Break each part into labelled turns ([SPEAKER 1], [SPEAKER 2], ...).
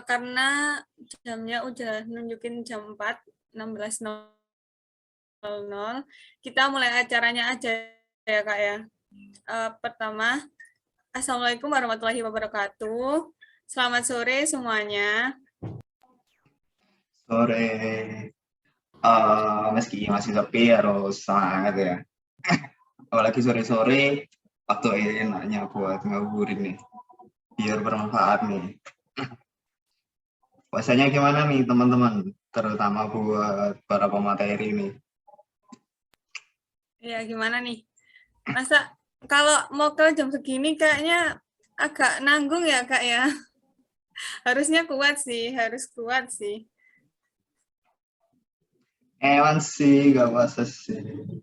[SPEAKER 1] Karena jamnya udah nunjukin jam 4, 16.00, kita mulai acaranya aja ya Kak ya. Pertama, Assalamualaikum warahmatullahi wabarakatuh. Selamat sore semuanya.
[SPEAKER 2] Sore, meski masih sepi harus semangat ya. Apalagi sore-sore, waktu enaknya buat ngabuburit nih, biar bermanfaat nih. Puasanya gimana nih teman-teman, terutama buat para pemateri nih.
[SPEAKER 1] Ya gimana nih? Masa kalau mau ke jam segini kayaknya agak nanggung ya Kak ya. Harusnya kuat sih, harus kuat sih.
[SPEAKER 2] Ewan sih, gak puasa sih.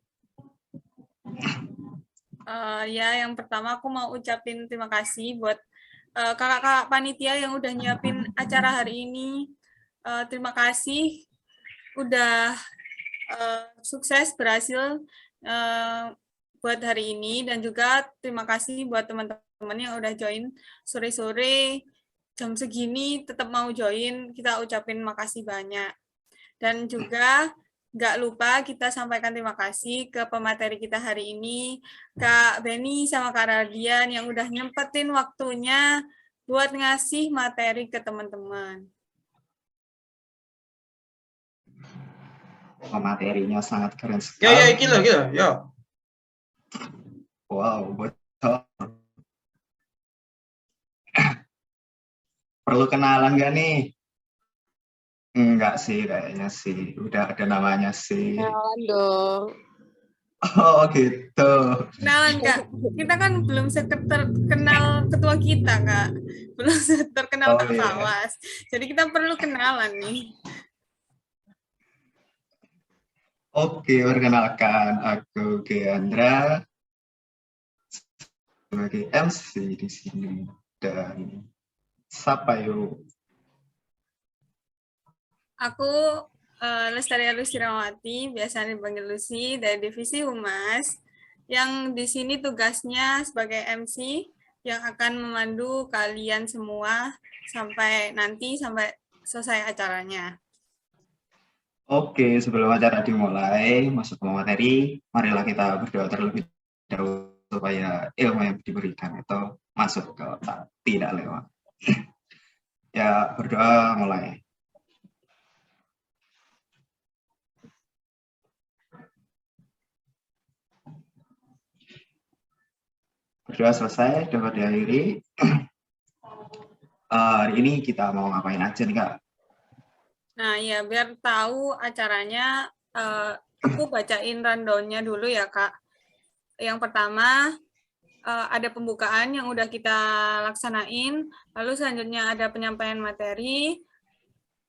[SPEAKER 1] Ya, yang pertama aku mau ucapin terima kasih buat kakak-kakak panitia yang udah nyiapin acara hari ini. Terima kasih udah sukses berhasil uh, buat hari ini dan juga terima kasih buat teman-teman yang udah join sore-sore jam segini tetap mau join. Kita ucapin makasih banyak. Dan juga nggak lupa kita sampaikan terima kasih ke pemateri kita hari ini, Kak Beni sama Kak Radian yang udah nyempetin waktunya buat ngasih materi ke teman-teman.
[SPEAKER 2] Materinya sangat keren
[SPEAKER 3] Ya,
[SPEAKER 2] sekali.
[SPEAKER 3] gila, ya.
[SPEAKER 2] Wow, bocor. Perlu kenalan gak nih? Enggak sih, kayaknya sih. Udah ada namanya sih.
[SPEAKER 4] Kenalan dong.
[SPEAKER 2] Oh gitu.
[SPEAKER 1] Kenalan, Kak. Kita kan belum terkenal ketua kita, Kak. Belum terkenal
[SPEAKER 2] Oh
[SPEAKER 1] Kak
[SPEAKER 2] iya.
[SPEAKER 1] Fawas. Jadi kita perlu kenalan nih.
[SPEAKER 2] Oke, perkenalkan aku Geandra sebagai MC di sini dan siapa yuk?
[SPEAKER 1] Aku Lestari Lucy Rawati, biasa dipanggil Lucy, dari Divisi Humas, yang di sini tugasnya sebagai MC yang akan memandu kalian semua sampai selesai acaranya.
[SPEAKER 2] Oke, sebelum acara dimulai, masuk ke materi, marilah kita berdoa terlebih dahulu supaya ilmu yang diberikan itu masuk ke otak, tidak lewat. Ya, berdoa mulai. Berdoa selesai, dapat diakhiri. Hari ini kita mau ngapain aja nih, Kak?
[SPEAKER 1] Nah, ya biar tahu acaranya, aku bacain rundown-nya dulu ya, Kak. Yang pertama, ada pembukaan yang udah kita laksanain, lalu selanjutnya ada penyampaian materi,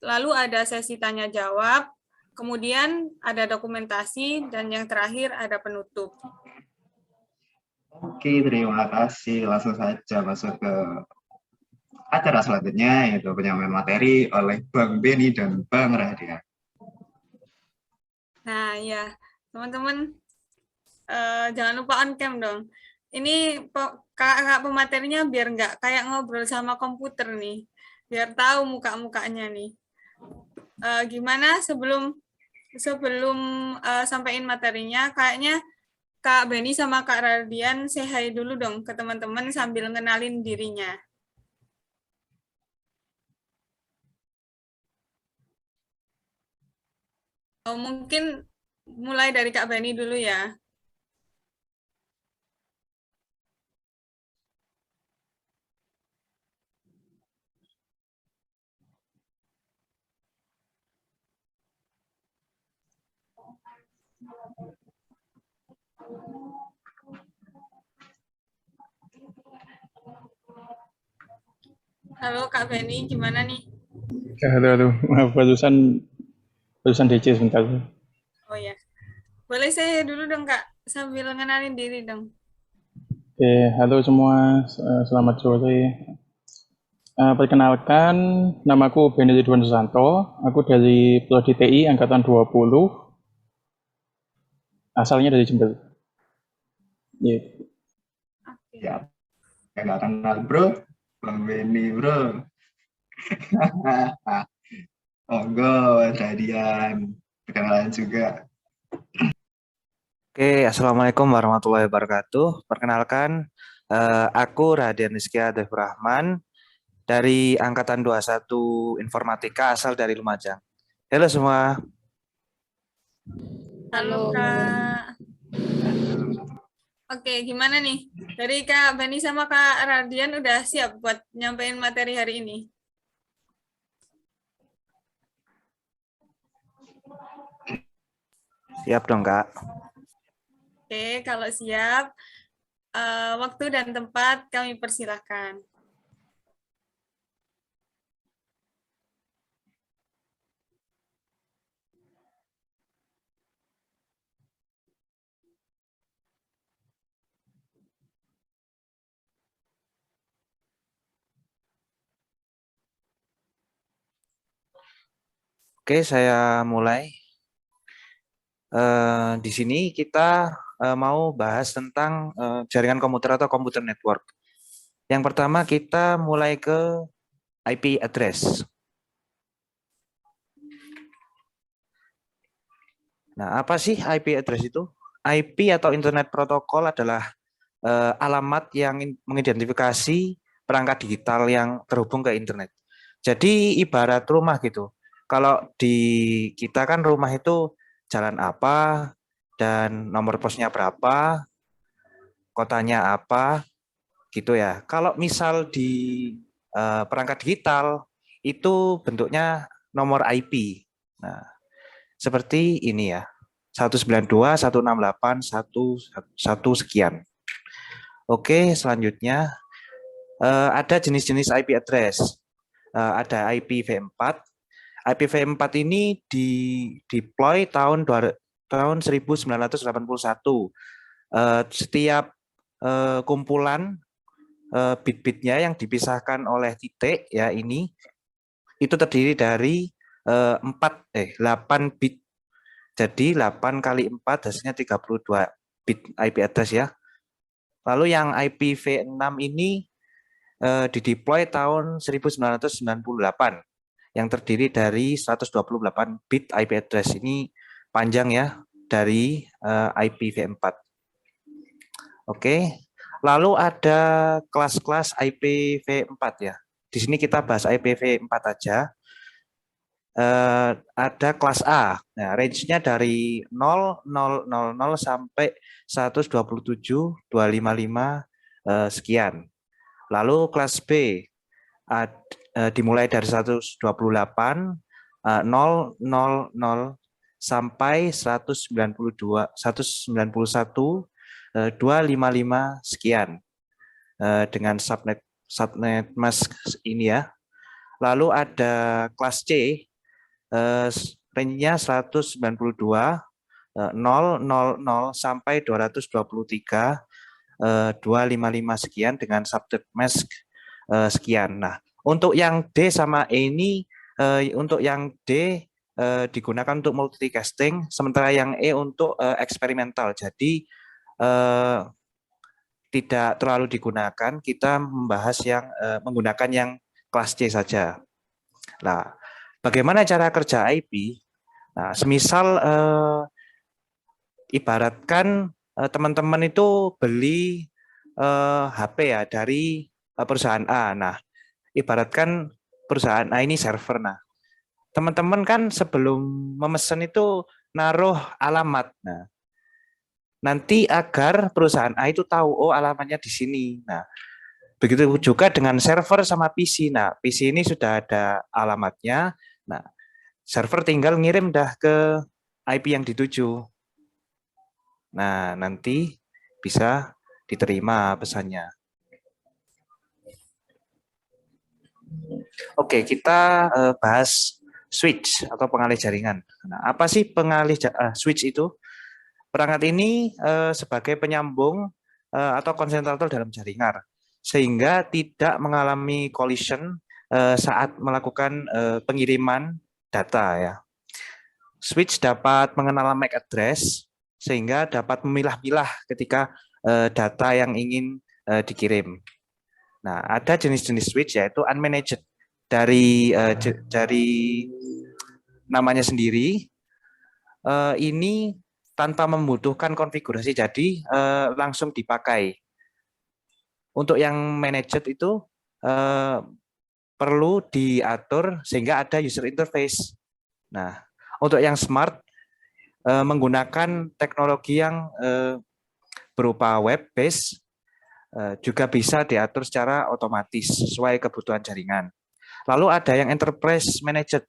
[SPEAKER 1] lalu ada sesi tanya jawab, kemudian ada dokumentasi, dan yang terakhir ada penutup.
[SPEAKER 2] Oke, terima kasih. Langsung saja masuk ke acara selanjutnya, yaitu penyampaian materi oleh Bang Beni dan Bang Radian.
[SPEAKER 1] Nah, ya, teman-teman, jangan lupa on cam dong. Ini kakak pematerinya biar nggak kayak ngobrol sama komputer nih, biar tahu muka-mukanya nih. Gimana sebelum sebelum sampaiin materinya, kayaknya Kak Beni sama Kak Radian say hi dulu dong ke teman-teman sambil ngenalin dirinya. Oh, mungkin mulai dari Kak Beni dulu ya. Halo Kak Beni, gimana nih?
[SPEAKER 5] Halo. Maaf, barusan DC sebentar.
[SPEAKER 1] Oh ya, boleh saya dulu dong Kak, sambil ngenalin diri dong.
[SPEAKER 5] Oke, halo semua, selamat sore. Perkenalkan, namaku Benny Ridwan Susanto, aku dari Prodi TI Angkatan 20, asalnya dari Jember. Yeah.
[SPEAKER 2] Ya, nggak kenal bro, Bang Beni bro. Monggo, Mas Radian. Perkenalan juga.
[SPEAKER 3] Oke, Assalamualaikum warahmatullahi wabarakatuh. Perkenalkan, aku Radian Rizky Adhif Rahman dari Angkatan 21 Informatika asal dari Lumajang. Halo semua.
[SPEAKER 1] Halo Kak. Oke, gimana nih? Dari Kak Bani sama Kak Radian udah siap buat nyampein materi hari ini?
[SPEAKER 3] Siap dong, Kak.
[SPEAKER 1] Oke, kalau siap, waktu dan tempat kami persilahkan.
[SPEAKER 3] Oke, saya mulai. Di sini kita mau bahas tentang jaringan komputer atau computer network. Yang pertama kita mulai ke IP address. Nah, apa sih IP address itu? IP atau Internet Protocol adalah alamat yang mengidentifikasi perangkat digital yang terhubung ke internet. Jadi ibarat rumah gitu. Kalau di kita kan rumah itu jalan apa dan nomor posnya berapa, kotanya apa, gitu ya. Kalau misal di perangkat digital itu bentuknya nomor IP. Nah, seperti ini ya. 192.168.1.1 sekian. Oke, selanjutnya ada jenis-jenis IP address. Ada IPv4. IPv4 ini di deploy tahun 1981. Setiap kumpulan bit-bitnya yang dipisahkan oleh titik ya ini itu terdiri dari 8 bit. Jadi 8 kali 4 hasilnya 32 bit IP address ya. Lalu yang IPv6 ini dideploy tahun 1998 yang terdiri dari 128 bit IP address. Ini panjang ya dari IPv4. Oke. Lalu ada kelas-kelas IPv4 ya. Di sini kita bahas IPv4 aja. Ada kelas A. Nah, range-nya dari 0000 sampai 127.255 sekian. Lalu kelas B dimulai dari 128 000 sampai 191 sekian dengan subnet mask ini ya. Lalu ada kelas C range-nya 192 000 sampai 223.255 sekian dengan subnet mask sekian. Nah, untuk yang D sama E ini untuk yang D digunakan untuk multicasting, sementara yang E untuk eksperimental. Jadi tidak terlalu digunakan. Kita membahas yang menggunakan yang kelas C saja. Nah, bagaimana cara kerja IP? Nah, semisal ibaratkan teman-teman itu beli HP ya dari perusahaan A. Nah, ibaratkan perusahaan A ini server. Nah, teman-teman kan sebelum memesan itu naruh alamat. Nah, nanti agar perusahaan A itu tahu, oh alamatnya di sini. Nah, begitu juga dengan server sama PC. Nah, PC ini sudah ada alamatnya. Nah, server tinggal ngirim dah ke IP yang dituju. Nah, nanti bisa diterima pesannya. Oke, kita bahas switch atau pengalih jaringan. Nah, apa sih pengalih switch itu? Perangkat ini sebagai penyambung atau konsentrator dalam jaringan, sehingga tidak mengalami collision saat melakukan pengiriman data ya. Switch dapat mengenal MAC address sehingga dapat memilah-milah ketika data yang ingin dikirim. Nah, ada jenis-jenis switch yaitu unmanaged dari namanya sendiri, ini tanpa membutuhkan konfigurasi, jadi langsung dipakai. Untuk yang managed itu perlu diatur sehingga ada user interface. Nah, untuk yang smart menggunakan teknologi yang berupa web based juga bisa diatur secara otomatis sesuai kebutuhan jaringan. Lalu ada yang enterprise managed.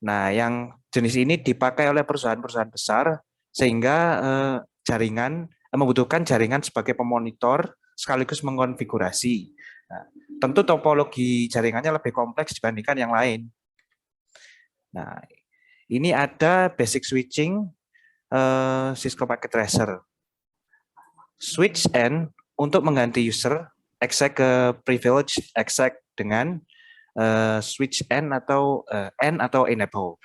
[SPEAKER 3] Nah, yang jenis ini dipakai oleh perusahaan-perusahaan besar sehingga jaringan membutuhkan jaringan sebagai pemonitor sekaligus mengkonfigurasi. Nah, tentu topologi jaringannya lebih kompleks dibandingkan yang lain. Nah, ini ada basic switching Cisco Packet Tracer. Switch N untuk mengganti user exec ke privilege exec dengan switch N atau enable.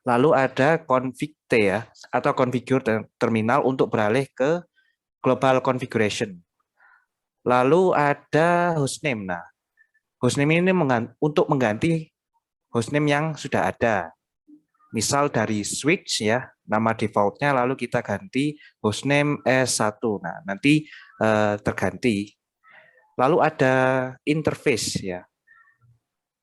[SPEAKER 3] Lalu ada config T ya, atau configure terminal untuk beralih ke global configuration. Lalu ada hostname. Nah, hostname ini untuk mengganti hostname yang sudah ada. Misal dari switch ya, nama defaultnya lalu kita ganti hostname S1. Nah, nanti terganti. Lalu ada interface ya.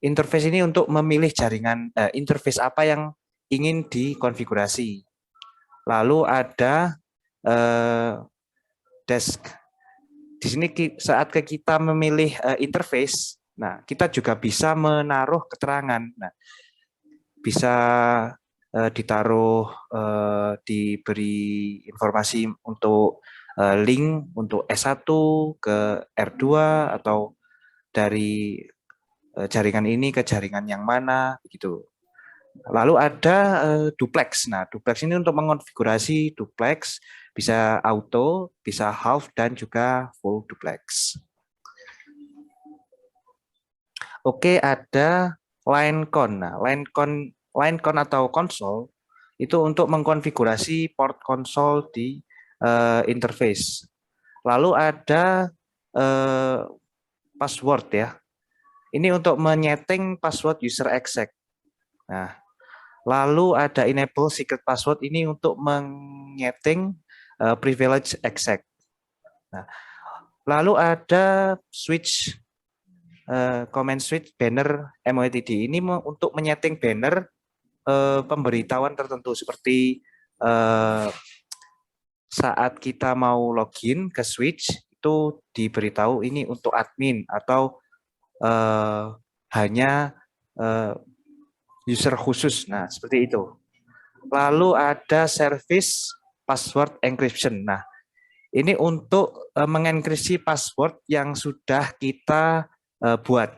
[SPEAKER 3] Interface ini untuk memilih jaringan interface apa yang ingin dikonfigurasi. Lalu ada desk. Di sini saat kita memilih interface, nah kita juga bisa menaruh keterangan. Nah, bisa ditaruh diberi informasi untuk link untuk S1 ke R2 atau dari jaringan ini ke jaringan yang mana begitu. Lalu ada duplex. Nah, duplex ini untuk mengonfigurasi duplex bisa auto, bisa half dan juga full duplex. Oke, ada line con. Nah, line con atau konsol itu untuk mengkonfigurasi port konsol di interface. Lalu ada password ya. Ini untuk menyeting password user exec. Nah, lalu ada enable secret password ini untuk menyeting privilege exec. Nah, lalu ada switch command switch banner MOTD ini untuk menyeting banner pemberitahuan tertentu seperti saat kita mau login ke switch itu diberitahu ini untuk admin atau hanya user khusus. Nah, seperti itu. Lalu ada service password encryption. Nah, ini untuk mengenkripsi password yang sudah kita buat,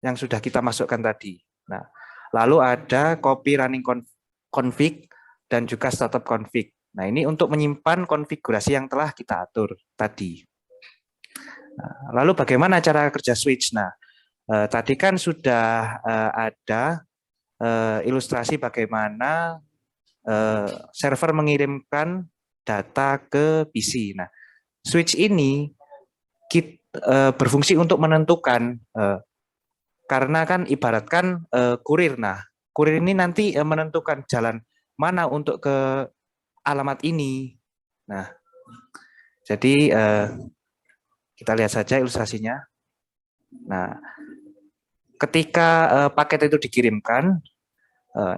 [SPEAKER 3] yang sudah kita masukkan tadi. Nah, lalu ada copy running config dan juga startup config. Nah, ini untuk menyimpan konfigurasi yang telah kita atur tadi. Nah, lalu bagaimana cara kerja switch? Nah, tadi kan sudah ada ilustrasi bagaimana server mengirimkan data ke PC. Nah, switch ini berfungsi untuk menentukan karena kan ibaratkan kurir. Nah, kurir ini nanti menentukan jalan mana untuk ke alamat ini. Nah, jadi kita lihat saja ilustrasinya. Nah, ketika paket itu dikirimkan,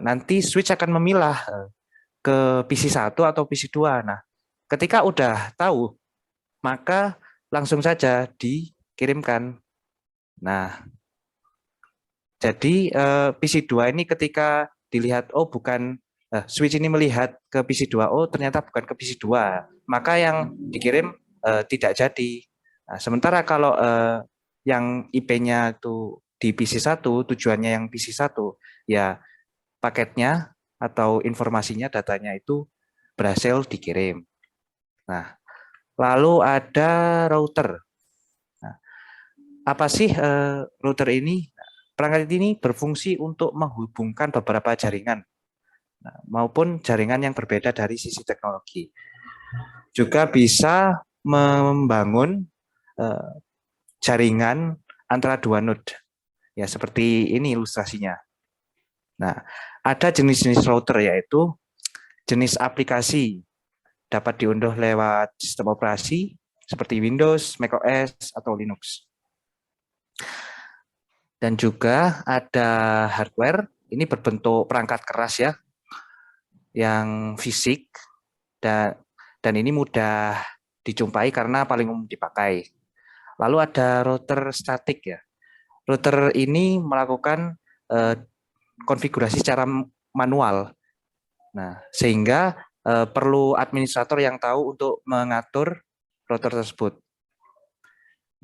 [SPEAKER 3] nanti switch akan memilah ke PC 1 atau PC 2. Nah, ketika udah tahu, maka langsung saja dikirimkan. Nah, jadi PC 2 ini ketika dilihat, oh bukan, switch ini melihat ke PC 2, oh ternyata bukan ke PC 2, maka yang dikirim tidak jadi. Nah, sementara kalau yang IP-nya itu di PC 1, tujuannya yang PC 1, ya paketnya atau informasinya, datanya itu berhasil dikirim. Nah, lalu ada router. Nah, apa sih router ini? Perangkat ini berfungsi untuk menghubungkan beberapa jaringan, maupun jaringan yang berbeda dari sisi teknologi. Juga bisa membangun jaringan antara dua node. Ya, seperti ini ilustrasinya. Nah, ada jenis-jenis router yaitu jenis aplikasi dapat diunduh lewat sistem operasi seperti Windows, macOS, atau Linux. Dan juga ada hardware, ini berbentuk perangkat keras ya, yang fisik, dan ini mudah dijumpai karena paling umum dipakai. Lalu ada router statik ya. Router ini melakukan konfigurasi secara manual. Nah, sehingga perlu administrator yang tahu untuk mengatur router tersebut.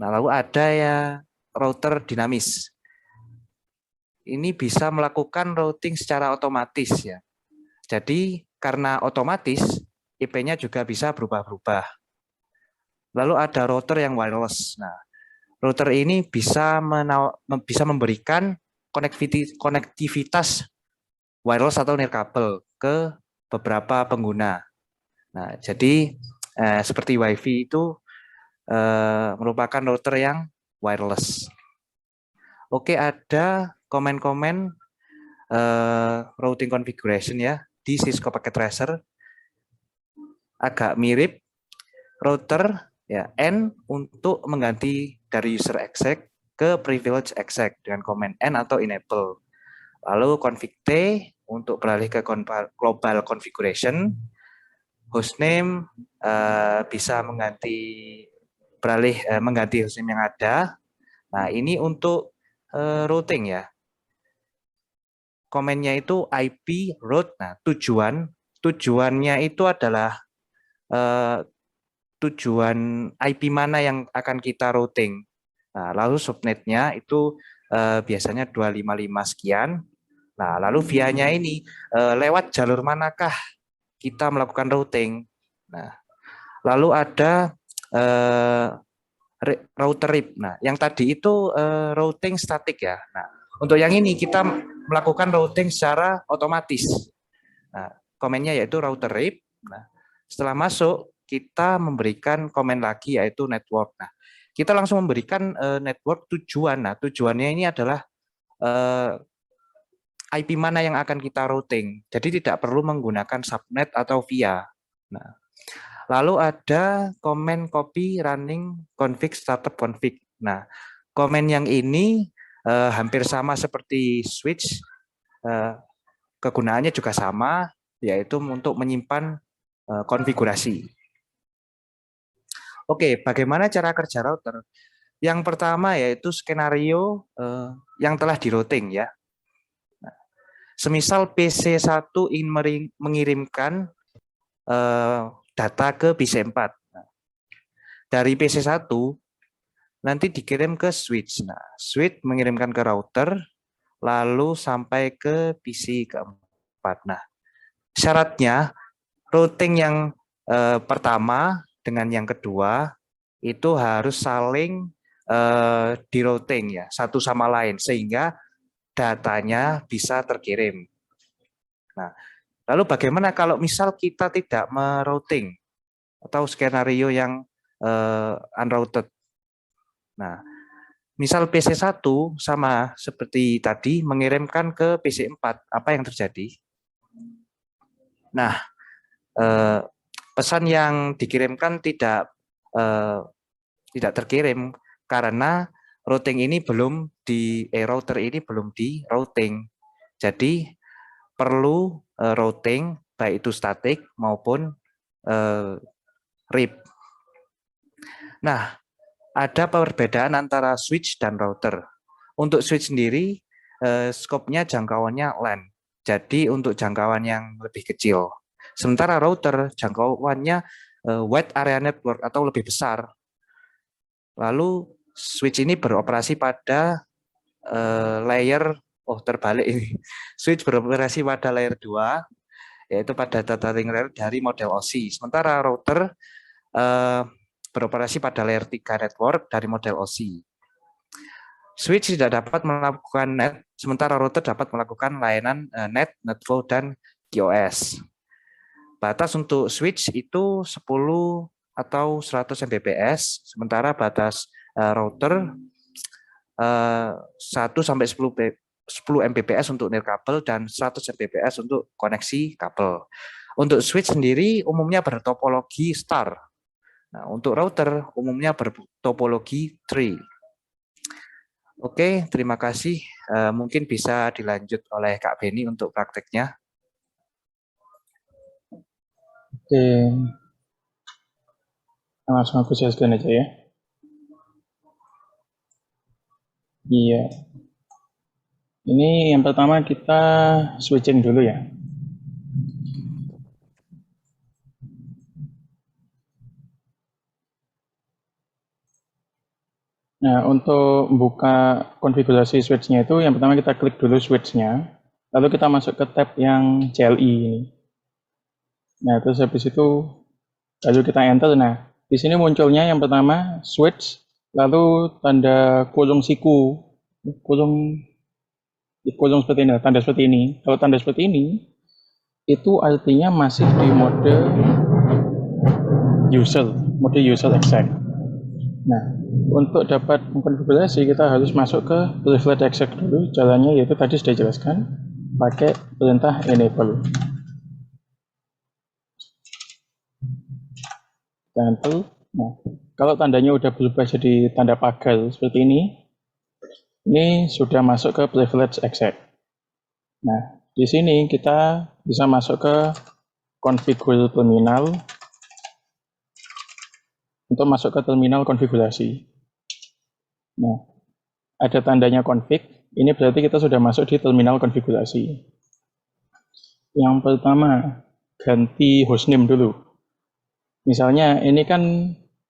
[SPEAKER 3] Nah, lalu ada ya router dinamis. Ini bisa melakukan routing secara otomatis ya. Jadi karena otomatis, IP-nya juga bisa berubah-ubah. Lalu ada router yang wireless. Nah, router ini bisa memberikan konektivitas wireless atau nirkabel ke beberapa pengguna. Nah, jadi seperti WiFi itu merupakan router yang wireless. Oke, ada komen-komen routing configuration ya di Cisco Packet Tracer. Agak mirip router ya N untuk mengganti dari user exec ke privilege exec dengan komen N atau enable. Lalu config T untuk beralih ke global configuration. Hostname bisa mengganti hostname yang ada. Nah, ini untuk routing ya. Komennya itu IP route. Nah, tujuannya itu adalah tujuan IP mana yang akan kita routing. Nah, lalu subnetnya itu biasanya 255 sekian. Nah, lalu via-nya ini lewat jalur manakah kita melakukan routing. Nah, lalu ada router RIP. Nah, yang tadi itu routing statik ya. Nah, untuk yang ini kita melakukan routing secara otomatis. Nah, komennya yaitu router RIP. Nah, setelah masuk kita memberikan komen lagi yaitu network. Nah, kita langsung memberikan network tujuan. Nah, tujuannya ini adalah IP mana yang akan kita routing. Jadi tidak perlu menggunakan subnet atau via. Nah, lalu ada komen copy running config startup config. Nah, komen yang ini hampir sama seperti switch. Kegunaannya juga sama, yaitu untuk menyimpan konfigurasi. Oke, bagaimana cara kerja router? Yang pertama yaitu skenario yang telah di routing ya. Semisal PC1 ingin mengirimkan data ke PC4. Dari PC1 nanti dikirim ke switch. Nah, switch mengirimkan ke router, lalu sampai ke PC keempat. Nah, syaratnya routing yang pertama dengan yang kedua itu harus saling di routing ya, satu sama lain sehingga datanya bisa terkirim. Nah, lalu bagaimana kalau misal kita tidak merouting atau skenario yang unrouted? Nah, misal PC1 sama seperti tadi mengirimkan ke PC4, apa yang terjadi? Nah, pesan yang dikirimkan tidak terkirim karena routing ini belum router ini belum di routing. Jadi perlu routing baik itu statik maupun RIP. Nah, ada perbedaan antara switch dan router. Untuk switch sendiri skopnya jangkauannya LAN. Jadi untuk jangkauan yang lebih kecil. Sementara router jangkauannya wide area network atau lebih besar. Lalu switch ini beroperasi pada layer terbalik ini. Switch beroperasi pada layer 2 yaitu pada data link layer dari model OSI. Sementara router beroperasi pada layer 3 network dari model OSI. Switch tidak dapat melakukan net, sementara router dapat melakukan layanan net, netflow, dan QoS. Batas untuk switch itu 10 atau 100 Mbps, sementara batas router 1 sampai 10 Mbps untuk nirkabel dan 100 Mbps untuk koneksi kabel. Untuk switch sendiri umumnya bertopologi star. Nah, untuk router umumnya bertopologi tree. Oke, terima kasih. Mungkin bisa dilanjut oleh Kak Beni untuk prakteknya.
[SPEAKER 5] Oke, langsung aku jelaskan aja ya. Iya. Ini yang pertama kita switching dulu ya. Nah, untuk buka konfigurasi switch-nya itu, yang pertama kita klik dulu switch-nya, lalu kita masuk ke tab yang CLI ini. Nah, terus habis itu, lalu kita enter. Nah, di sini munculnya yang pertama switch, lalu tanda kurung siku, kurung seperti ini, tanda seperti ini. Kalau tanda seperti ini, itu artinya masih di mode user exec. Nah, untuk dapat mengkonfigurasi kita harus masuk ke privilege exec dulu. Caranya yaitu tadi sudah dijelaskan, pakai perintah enable. Enable. Nah, kalau tandanya udah berubah jadi tanda pagar seperti ini sudah masuk ke privilege exec. Nah, di sini kita bisa masuk ke configure terminal untuk masuk ke terminal konfigurasi. Nah, ada tandanya config, ini berarti kita sudah masuk di terminal konfigurasi. Yang pertama, ganti hostname dulu. Misalnya ini kan,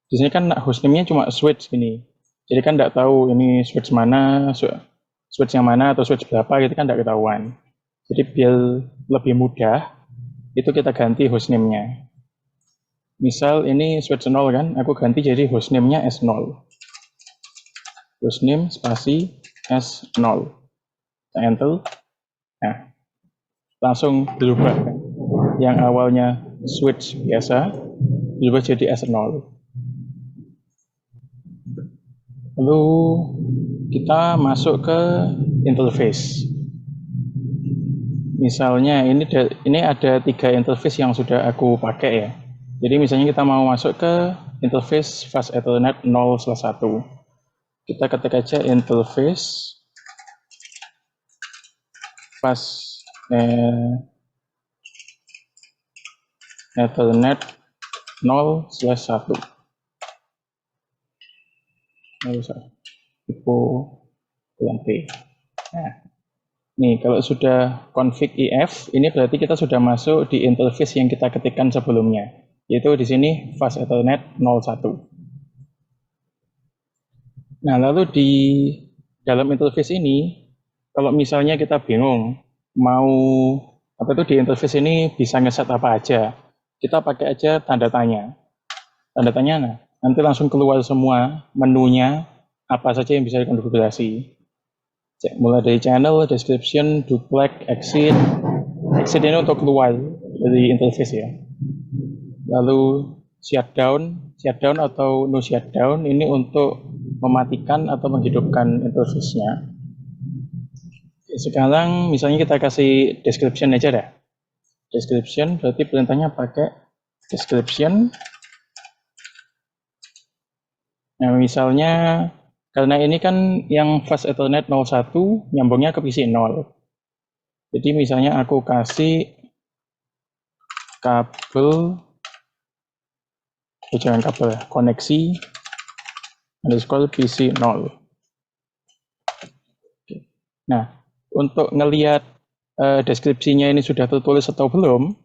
[SPEAKER 5] di sini kan hostname-nya cuma switch ini. Jadi kan tidak tahu ini switch mana, switch yang mana atau switch berapa, gitu kan tidak ketahuan. Jadi biar lebih mudah, itu kita ganti hostname-nya. Misal ini switch 0 kan, aku ganti jadi hostname-nya S0. Hostname spasi S0. Kita enter. Nah, langsung berubah kan. Yang awalnya switch biasa, berubah jadi S0. Lalu kita masuk ke interface. Misalnya ini ada 3 interface yang sudah aku pakai ya. Jadi misalnya kita mau masuk ke interface fast Ethernet 0/1. Kita ketik aja interface fast Ethernet 0/1. Nah, nih kalau sudah config IF, ini berarti kita sudah masuk di interface yang kita ketikkan sebelumnya, yaitu di sini fast Ethernet 01. Nah, lalu di dalam interface ini, kalau misalnya kita bingung mau di interface ini bisa ngeset apa aja, kita pakai aja tanda tanya. Tanda tanya, nah, nanti langsung keluar semua menunya apa saja yang bisa dikonfigurasi. Mulai dari channel, description, duplex, exit. Exit ini untuk keluar dari interface ya. Lalu shutdown atau no shutdown ini untuk mematikan atau menghidupkan interface-nya. Sekarang misalnya kita kasih description aja dah. Description berarti perintahnya pakai description. Nah, misalnya karena ini kan yang fast Ethernet 01 nyambungnya ke PC 0. Jadi misalnya aku kasih kabel, jangan kabel, koneksi underscore PC 0. Nah, untuk ngelihat deskripsinya ini sudah tertulis atau belum,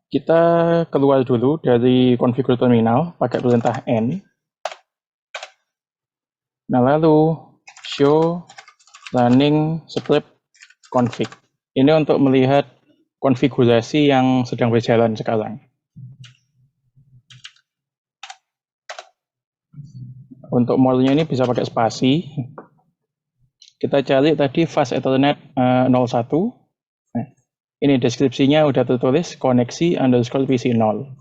[SPEAKER 5] kita keluar dulu dari configure terminal pakai perintah N. Nah, lalu show running script config. Ini untuk melihat konfigurasi yang sedang berjalan sekarang. Untuk modenya ini bisa pakai spasi. Kita cari tadi fast Ethernet 01. Nah, ini deskripsinya udah tertulis koneksi underscore PC 0.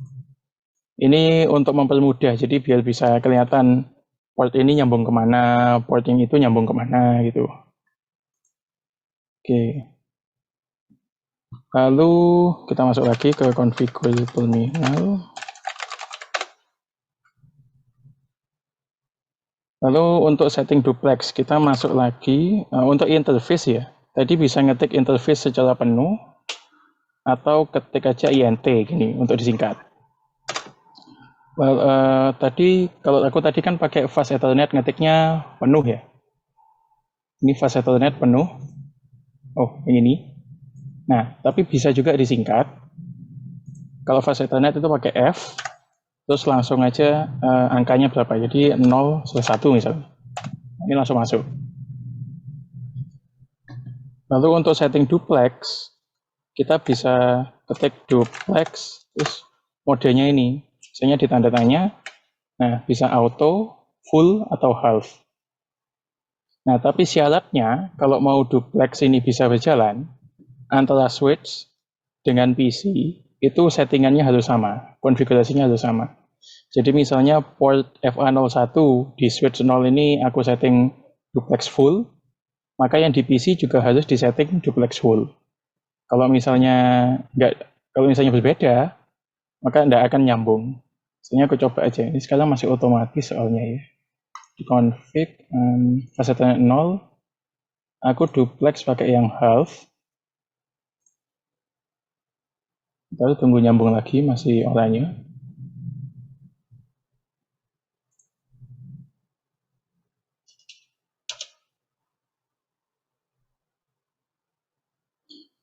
[SPEAKER 5] Ini untuk mempermudah, jadi biar bisa kelihatan port ini nyambung kemana, port yang itu nyambung kemana gitu. Oke. Lalu kita masuk lagi ke configure terminal. Lalu untuk setting duplex kita masuk lagi untuk interface ya. Tadi bisa ngetik interface secara penuh atau ketik aja int gini untuk disingkat. Well, tadi kalau aku tadi kan pakai fast ethernet ngetiknya penuh ya. Ini fast ethernet penuh. Oh, yang ini. Nah, tapi bisa juga disingkat. Kalau fast ethernet itu pakai F, terus langsung aja angkanya berapa. Jadi 0/1 misalnya. Ini langsung masuk. Lalu untuk setting duplex, kita bisa ketik duplex, terus modenya ini. Misalnya di tanda tanya, nah bisa auto, full, atau half. Nah, tapi syaratnya kalau mau duplex ini bisa berjalan, antara switch dengan PC, itu settingannya harus sama, konfigurasinya harus sama. Jadi misalnya port FA01 di switch 0 ini aku setting duplex full, maka yang di PC juga harus disetting duplex full. Kalau misalnya berbeda, maka tidak akan nyambung. Misalnya aku coba aja, ini sekarang masih otomatis soalnya ya. Di config fast ethernet 0, aku duplex pakai yang half. Lalu tunggu nyambung lagi, masih oranye.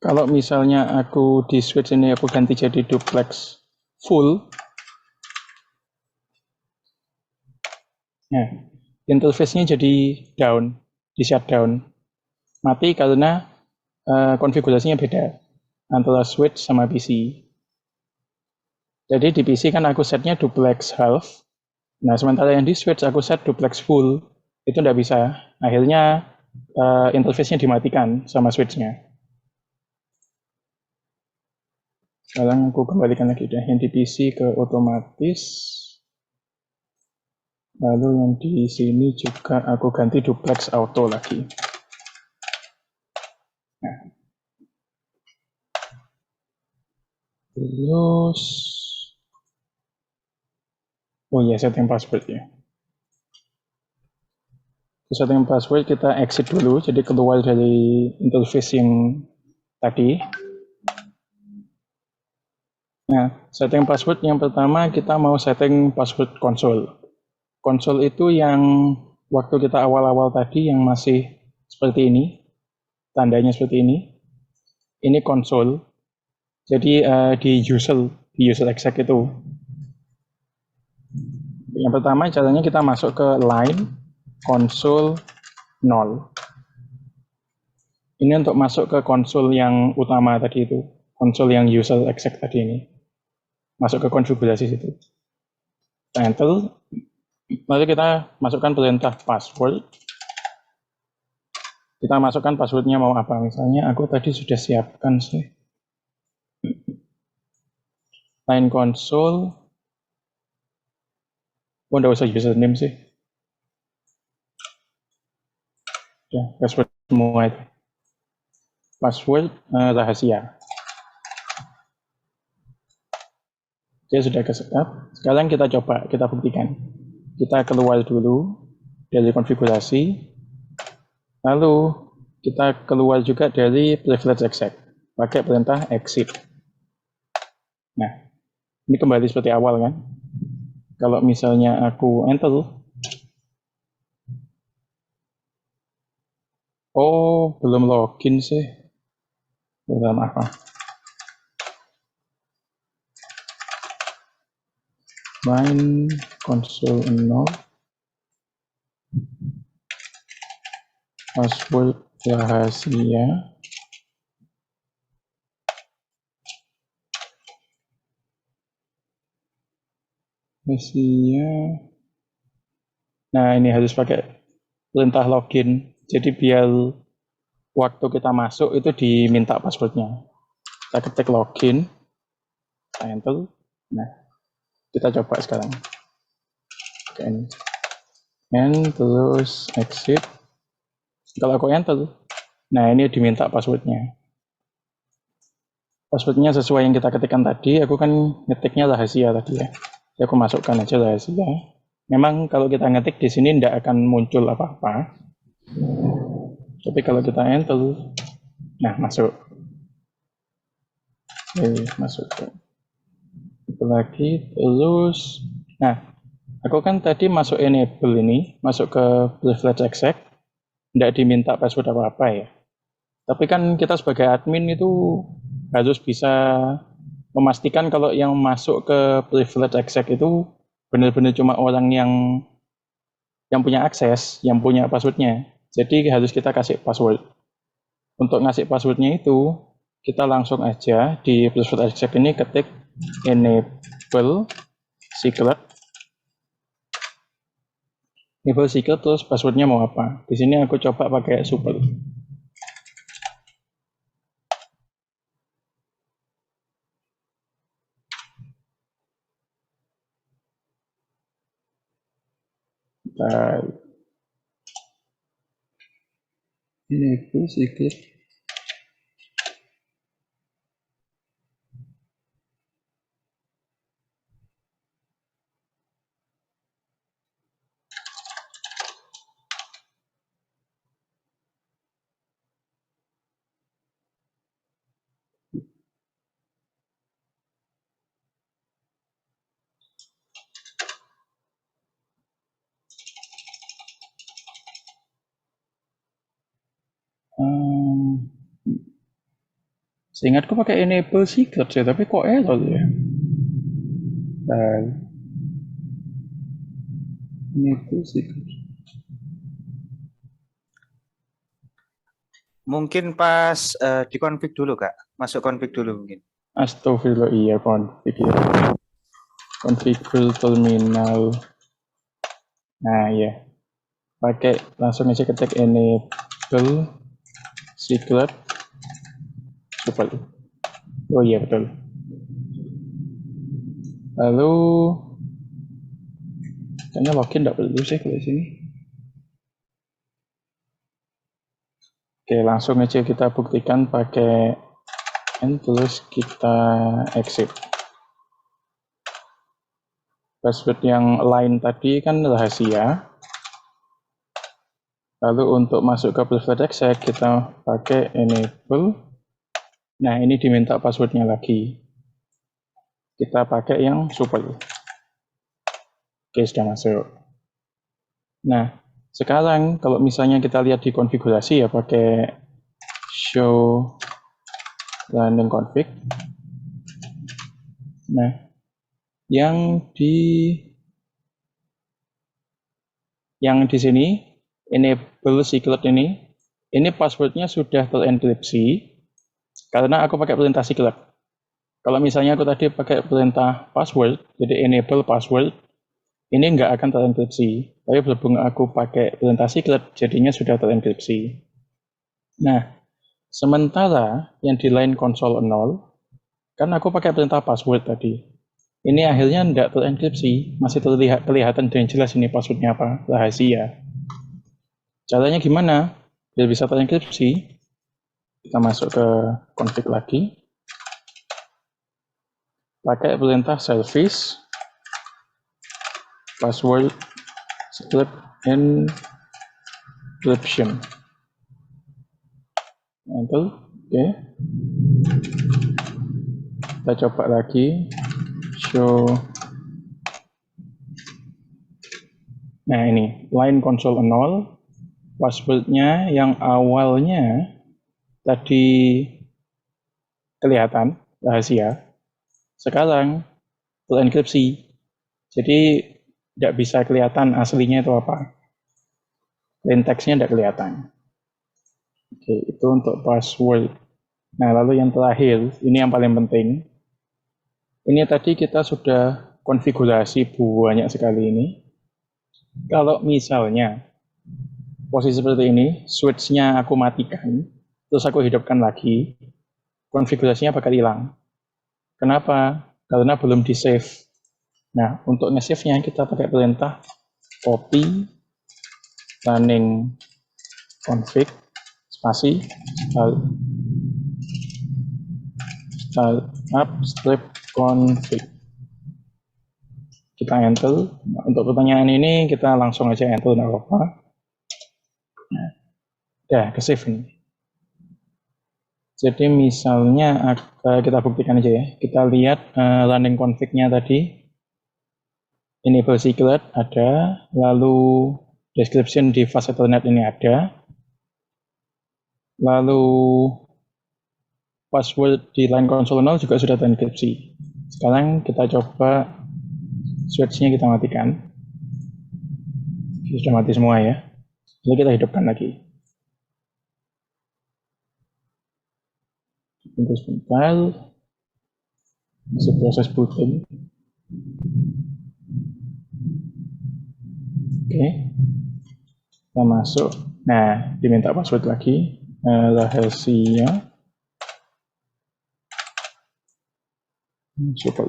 [SPEAKER 5] Kalau misalnya aku di switch ini aku ganti jadi duplex full, nah interface-nya jadi down, di shutdown, mati karena konfigurasinya beda antara switch sama PC. Jadi di PC kan aku setnya duplex half, nah sementara yang di switch aku set duplex full, itu tidak bisa. Akhirnya interface-nya dimatikan sama switch-nya. Sekarang aku kembalikan lagi deh yang di PC ke otomatis. Lalu yang di sini juga aku ganti duplex auto lagi. Nah. Terus, oh ya setting password ya. Setting password kita exit dulu, jadi keluar dari interface yang tadi. Nah, setting password yang pertama kita mau setting password konsol. Konsol itu yang waktu kita awal-awal tadi yang masih seperti ini, tandanya seperti ini. Ini konsol. Jadi di user exec itu. Yang pertama caranya kita masuk ke line konsol 0. Ini untuk masuk ke konsol yang utama tadi itu, konsol yang user exec tadi ini. Masuk ke konfigurasi situ. Enter. Lalu kita masukkan perintah password. Kita masukkan passwordnya mau apa. Misalnya aku tadi sudah siapkan sih. Line console. Oh, enggak usah username sih. Ya, password semua itu. Password rahasia. Oke, sudah ke-setup. Sekarang kita coba, kita buktikan. Kita keluar dulu dari konfigurasi. Lalu kita keluar juga dari privilege exec. Pakai perintah exit. Nah, ini kembali seperti awal kan. Kalau misalnya aku enter. Oh, belum login sih. Dalam apa? Line console 0. Password rahasia. Nah, ini harus pakai perintah login. Jadi biar waktu kita masuk itu diminta passwordnya. Kita ketik login, kita enter. Nah, kita coba sekarang. Oke, ini. terus exit. Kalau aku enter, nah ini diminta passwordnya. Passwordnya sesuai yang kita ketikkan tadi. Aku kan ngetiknya rahasia tadi ya. Jadi aku masukkan aja rahasia. Memang kalau kita ngetik di sini tidak akan muncul apa-apa. Tapi kalau kita enter, nah masuk. Oke, masuk. Itu lagi, terus, nah, aku kan tadi masuk enable ini, masuk ke privilege exec, tidak diminta password apa-apa ya. Tapi kan kita sebagai admin itu harus bisa memastikan kalau yang masuk ke privilege exec itu benar-benar cuma orang yang punya akses, yang punya passwordnya. Jadi harus kita kasih password. Untuk ngasih passwordnya itu, kita langsung aja di privilege exec ini ketik enable secret. Enable secret terus passwordnya mau apa? Di sini aku coba pakai super. Enable secret. Seingatku pakai enable secret sih, tapi kok error ya? Enable secret.
[SPEAKER 3] Mungkin pas di config dulu Kak, masuk config dulu mungkin.
[SPEAKER 5] Astagfirullah, iya config ya. Configure terminal. Nah ya, pakai langsung aja ketik enable secret. Super. Oh iya betul. Lalu kayaknya login tidak perlu sih kalau sini. Oke, langsung aja kita buktikan pakai terus kita exit. Password yang lain tadi kan rahasia. Lalu untuk masuk ke privilege exec kita pakai enable. Nah, ini diminta passwordnya lagi. Kita pakai yang super. Oke, sudah masuk. Nah, sekarang kalau misalnya kita lihat di konfigurasi ya pakai show running config. Nah, yang di sini enable secret ini passwordnya sudah terenkripsi karena aku pakai perintah secret. Kalau misalnya aku tadi pakai perintah password, jadi enable password, ini nggak akan terenkripsi. Tapi berhubung aku pakai perintah secret, jadinya sudah terenkripsi. Nah, sementara yang di line console 0, kan aku pakai perintah password tadi. Ini akhirnya tidak terenkripsi, masih kelihatan dengan jelas ini passwordnya apa, rahasia. Caranya gimana? Biar bisa terenkripsi, kita masuk ke config lagi, pakai perintah service password secret encryption. Enter, oke. Kita coba lagi, show. Nah ini, line console 0, passwordnya yang awalnya tadi kelihatan rahasia, sekarang terenkripsi, jadi tidak bisa kelihatan aslinya itu apa, plain text-nya tidak kelihatan. Oke, itu untuk password. Nah lalu yang terakhir, ini yang paling penting, ini tadi kita sudah konfigurasi banyak sekali ini. Kalau misalnya posisi seperti ini, switch-nya aku matikan, terus aku hidupkan lagi, konfigurasinya bakal hilang. Kenapa? Karena belum di-save. Nah, untuk nge-save-nya kita pakai perintah copy running config spasi startup script config. Kita enter. Nah, untuk pertanyaan ini kita langsung aja enter, nggak apa-apa. Ya, ke save ini. Jadi misalnya kita buktikan aja ya. Kita lihat running config-nya tadi. Enable secret ada, lalu description di fast ethernet ini ada, lalu password di line console 0 juga sudah terenkripsi. Sekarang kita coba switch-nya kita matikan. Sudah mati semua ya. Lalu kita hidupkan lagi. Tunggu sebentar. Masih proses booting. Oke. Kita masuk. Nah, diminta password lagi. Rahasia. Super.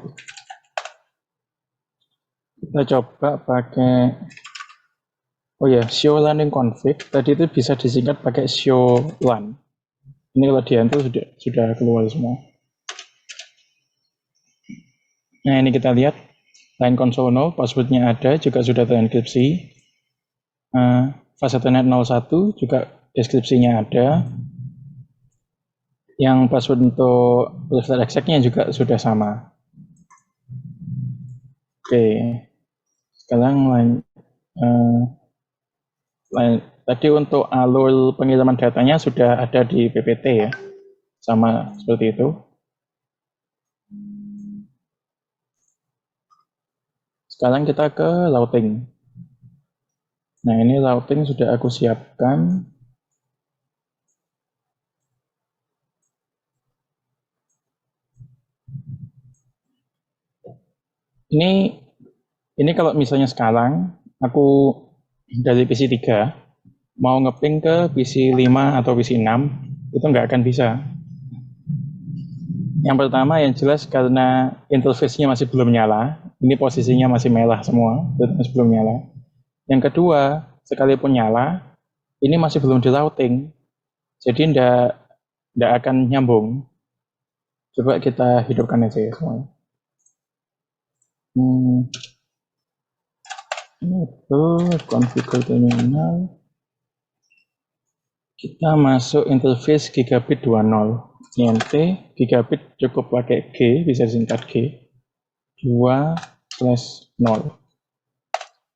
[SPEAKER 5] Kita coba pakai show running config. Tadi itu bisa disingkat pakai show run. Ini kalau di enter sudah keluar semua. Nah, ini kita lihat line console 0, passwordnya ada, juga sudah terenkripsi. Fast ethernet 01 juga deskripsinya ada. Yang password untuk private exact-nya juga sudah sama. Oke, sekarang tadi untuk alur pengiriman datanya sudah ada di PPT ya, sama seperti itu. Sekarang kita ke routing. Nah, ini routing sudah aku siapkan. Ini kalau misalnya sekarang aku dari PC 3 mau ngeping ke PC 5 atau PC 6 itu nggak akan bisa. Yang pertama yang jelas karena interface-nya masih belum nyala, ini posisinya masih merah semua, masih belum nyala. Yang kedua, sekalipun nyala, ini masih belum di routing, jadi nggak akan nyambung. Coba kita hidupkan aja ya semuanya. Itu configure terminal. Kita masuk interface gigabit 20. INT gigabit cukup pakai G, bisa disingkat G. 2/0.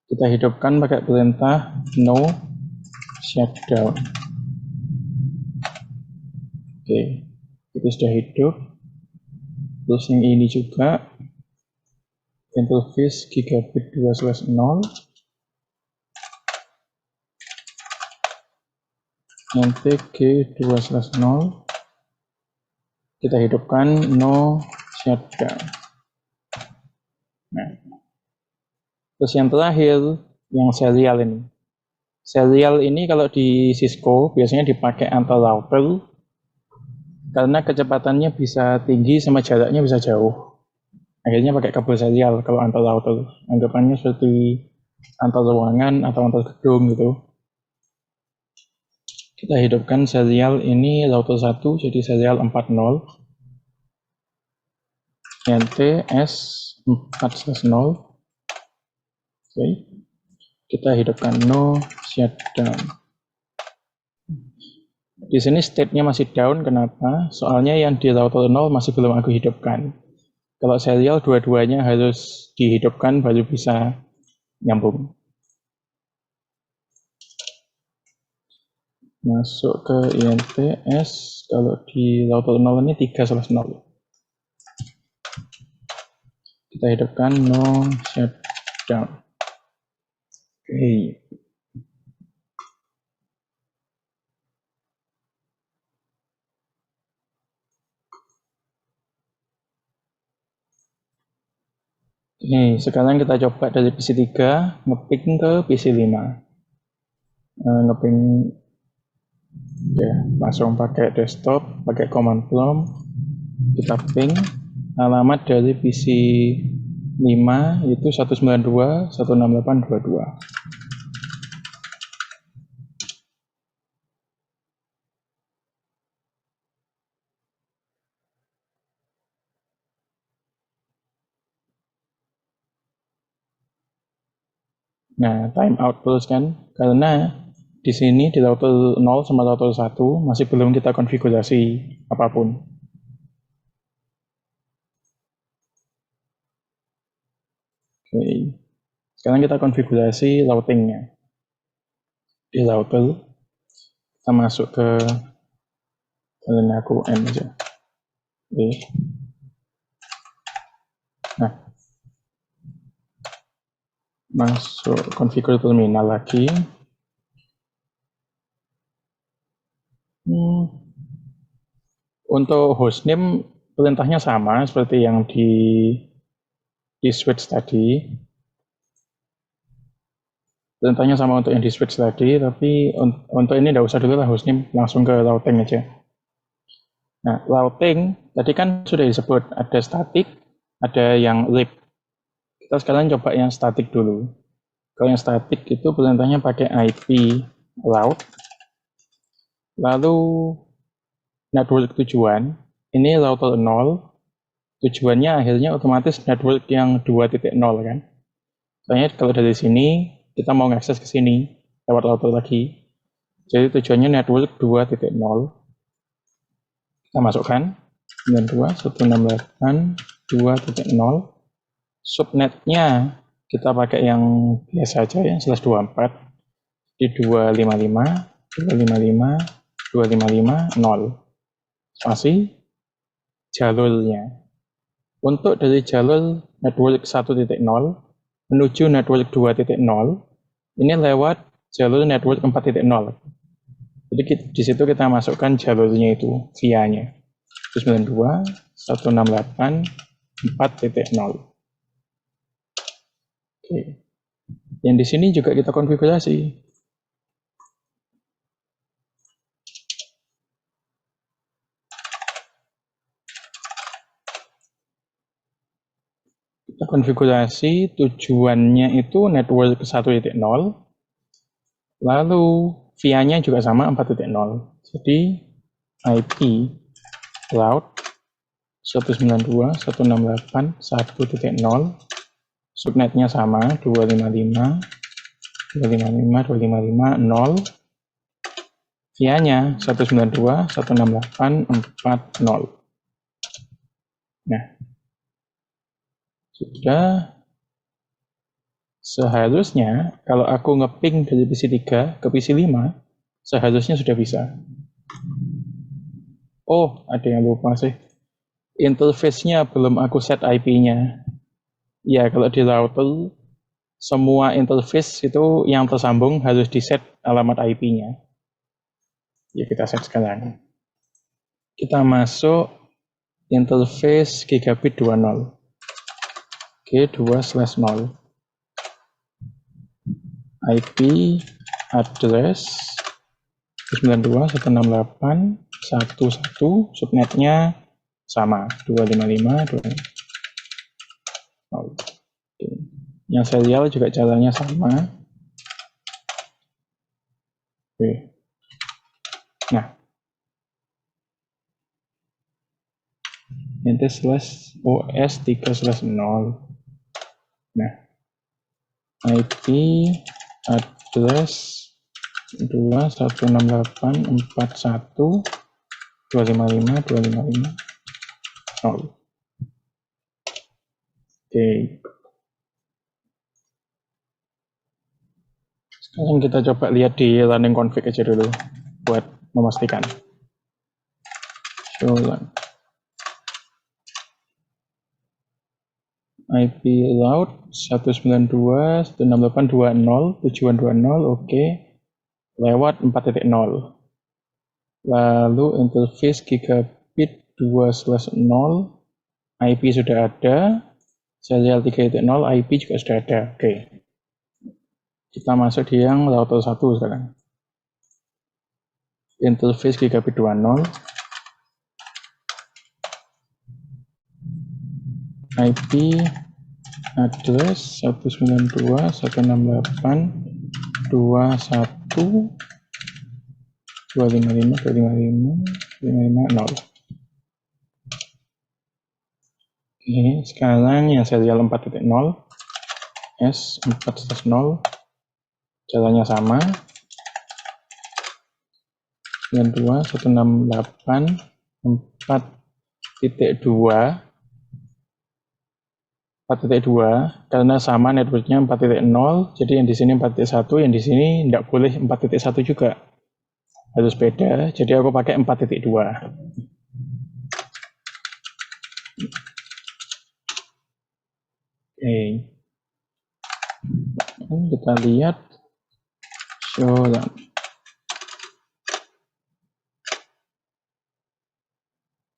[SPEAKER 5] Kita hidupkan pakai perintah no shutdown. Oke, itu sudah hidup. Terus yang ini juga interface gigabit 2/0. Nanti G2/0. Kita hidupkan no shutdown. Nah, terus yang terakhir yang serial ini. Serial ini kalau di Cisco biasanya dipakai antar router karena kecepatannya bisa tinggi sama jaraknya bisa jauh. Akhirnya pakai kabel serial kalau antar router. Anggapannya seperti antar ruangan atau antar gedung gitu. Kita hidupkan serial ini router 1, jadi serial 40. NTS 4/0. Oke. Kita hidupkan no shutdown. Di sini state-nya masih down, kenapa? Soalnya yang di router 0 masih belum aku hidupkan. Kalau serial dua-duanya harus dihidupkan baru bisa nyambung. Masuk ke INTS, kalau di router 0 ini 3/0. Kita hidupkan no shutdown. Oke. Nih, sekarang kita coba dari PC 3 ngeping ke PC 5. Ngeping ya, langsung pakai desktop, pakai command prompt. Kita ping alamat dari PC 5 itu 192.168.22. Nah, timeout terus kan, karena di sini di router 0 sama router 1 masih belum kita konfigurasi apapun. Oke. Sekarang kita konfigurasi routingnya. Di router, kita masuk ke, kalian aku N aja. Oke. Nah, masuk configure terminal lagi. Untuk hostname perintahnya sama seperti yang di switch tadi. Perintahnya sama untuk yang di switch tadi, tapi untuk ini tidak usah dulu lah hostname, langsung ke routing aja. Nah, routing tadi kan sudah disebut ada static, ada yang lib. Kita sekarang coba yang static dulu. Kalau yang static itu perintahnya pakai IP route, lalu network tujuan, ini router 0, tujuannya akhirnya otomatis network yang 2.0 kan. Soalnya kalau dari sini, kita mau ngakses ke sini, lewat router lagi. Jadi tujuannya network 2.0. Kita masukkan 92.168.2.0. Subnetnya kita pakai yang biasa aja ya, /24 di 255, 255, 255, 0. Spasi jalurnya. Untuk dari jalur network 1.0 menuju network 2.0, ini lewat jalur network 4.0. Jadi di situ kita masukkan jalurnya itu, via-nya. 92.168.4.0. Oke. Yang di sini juga kita konfigurasi. Kita konfigurasi tujuannya itu network 1.0, lalu via-nya juga sama 4.0. Jadi IP cloud 192.168.1.0, subnetnya sama 255, 255, 255, 0, via-nya 192.168.4.0. Nah, sudah. Seharusnya kalau aku ngeping dari PC3 ke PC5, seharusnya sudah bisa. Oh, ada yang lupa sih. Interface-nya belum aku set IP-nya. Ya, kalau di router, semua interface itu yang tersambung harus di-set alamat IP-nya. Ya, kita set sekarang. Kita masuk interface gigabit 20. G2/0. IP address 92.168.1.1, subnetnya sama 255, 2. Yang serial juga jalannya sama. Oke. Nah, ini /OS 3/0. Nah, IP address 2.168.41.255, 255, 0. Oke. Sekarang kita coba lihat di running config aja dulu buat memastikan. Show run. IP route 192.168.2.0, tujuan 20, oke. Lewat 4.0. Lalu interface gigabit 2/0, IP sudah ada, serial 3.0, IP juga sudah ada, oke. Kita masuk di yang router 1 sekarang. Interface gigabit 20, IP address 192.168.255.255, 0. Oke, sekarang yang serial 4.0, S4/0, jalannya sama. 92, 168, 4.2, 4.2 karena sama networknya 4.0, jadi yang di sini 4.1, yang di sini tidak boleh 4.1 juga, harus beda. Jadi aku pakai 4.2. Oke, kita lihat show that.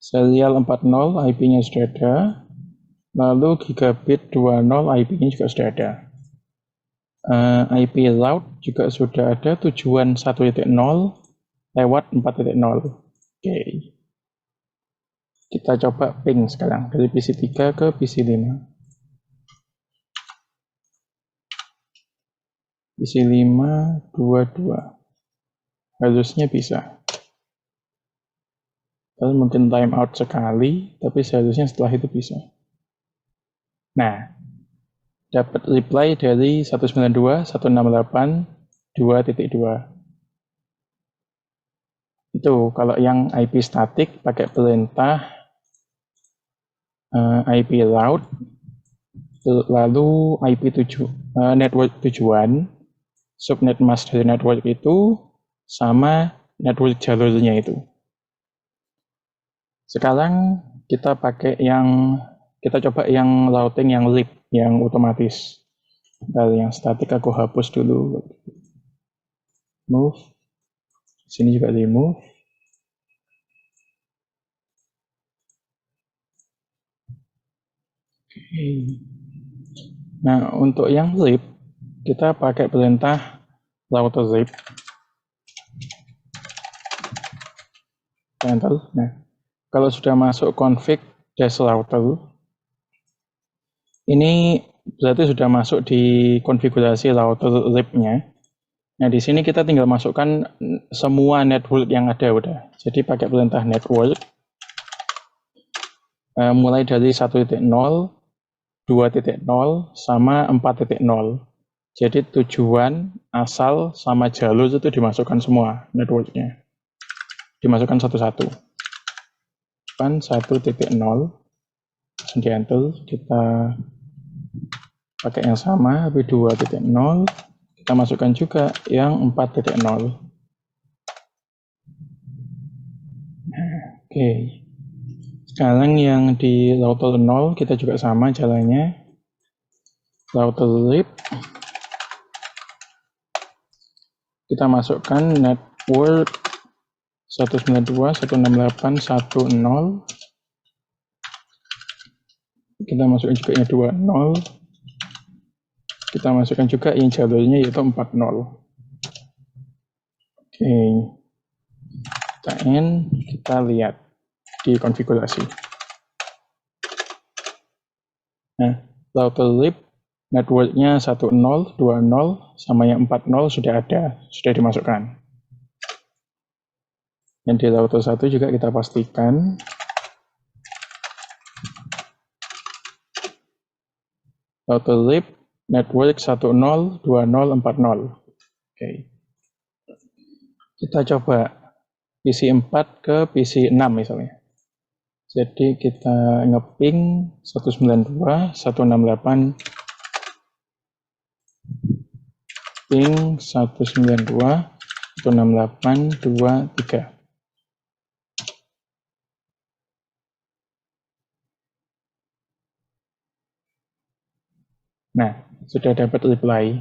[SPEAKER 5] Serial 40 IP-nya sudah ada, lalu gigabit 20 IP-nya juga sudah ada. IP route juga sudah ada, tujuan 1.0 lewat 4.0. Oke. Kita coba ping sekarang dari PC3 ke PC5. PC5 22. Harusnya bisa. Lalu mungkin timeout sekali, tapi seharusnya setelah itu bisa. Nah, dapat reply dari 192.168.2.2. Itu kalau yang IP statik pakai perintah IP route, lalu IP network tujuan, subnet mask dari network itu, sama network jalurnya itu. Sekarang kita coba yang routing yang leap, yang otomatis. Dari yang statik aku hapus dulu. Move. Sini juga remove. Oke. Nah, untuk yang leap, kita pakai perintah router leap. Enter. Nah, kalau sudah masuk config -router, ini berarti sudah masuk di konfigurasi router leap-nya. Nah, di sini kita tinggal masukkan semua network yang ada udah. Jadi pakai perintah network, mulai dari 1.0, 2.0, sama 4.0. Jadi tujuan, asal, sama jalur itu dimasukkan semua networknya. Dimasukkan satu-satu. 1.0, langsung di enter, kita pakai yang sama, tapi 2.0, kita masukkan juga yang 4.0. Oke, sekarang yang di router 0 kita juga sama jalannya, router leap, kita masukkan network 192.168.1.0, kita masukkan juga yang 2.0, kita masukkan juga yang jalurnya yaitu 4.0. Oke, kita end, kita lihat di konfigurasi. Nah, router leap networknya 1.0, 2.0, sama yang 4.0 sudah ada, sudah dimasukkan. Yang di router 1 juga kita pastikan. Router leap network 1.0, 2.0, 4.0. Oke. Kita coba PC 4 ke PC 6 misalnya. Jadi kita ngeping 192.168, ping 192.168.2.3. Nah, sudah dapat reply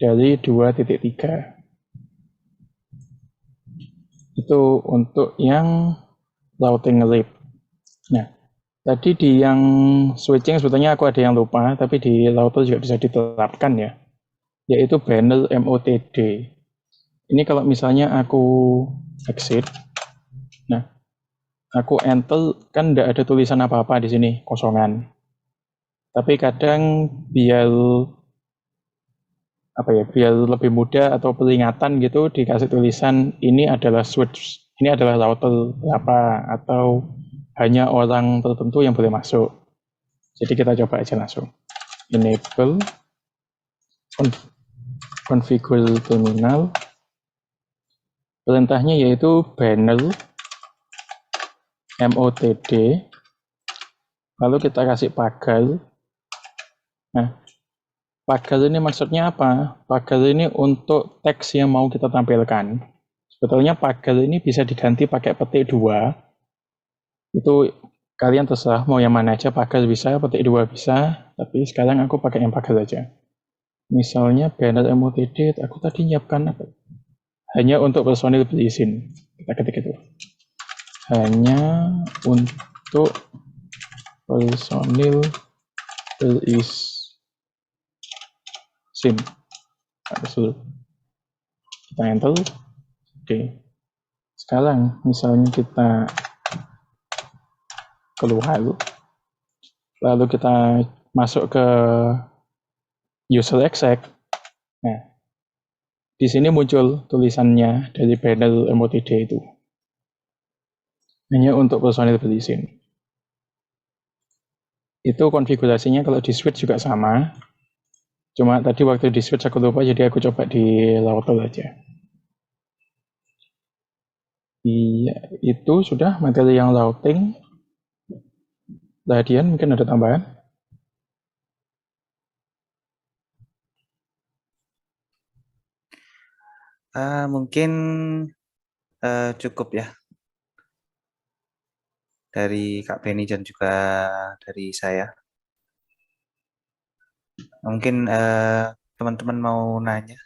[SPEAKER 5] dari 2.3. Itu untuk yang routing leap. Nah, tadi di yang switching sebetulnya aku ada yang lupa, tapi di router juga bisa diterapkan ya, yaitu banner MOTD. Ini kalau misalnya aku exit, nah, aku enter, kan tidak ada tulisan apa-apa di sini, kosongan. Tapi kadang biar lebih mudah atau peringatan gitu dikasih tulisan ini adalah switch, ini adalah router berapa, atau hanya orang tertentu yang boleh masuk. Jadi kita coba aja langsung enable configure terminal. Perintahnya yaitu banner motd, lalu kita kasih pagar. Nah, pagar ini maksudnya apa? Pagar ini untuk teks yang mau kita tampilkan. Sebetulnya pagar ini bisa diganti pakai petik 2. Itu kalian terserah mau yang mana aja, pagar bisa, petik 2 bisa, tapi sekarang aku pakai yang pagar aja. Misalnya banner motd, aku tadi nyiapkan apa? Hanya untuk personil berizin. Kita ketik itu. Hanya untuk personil berizin. Kita enter. Oke. Sekarang misalnya kita keluar, lalu kita masuk ke user exec. Nah, di sini muncul tulisannya dari banner motd itu. Hanya untuk personil berizin. Itu konfigurasinya kalau di switch juga sama. Cuma tadi waktu di switch aku lupa, jadi aku coba di router aja. Iya, itu sudah materi yang routing. Ladian mungkin ada tambahan?
[SPEAKER 3] Mungkin cukup ya dari Kak Beni dan juga dari saya. Mungkin teman-teman mau nanya.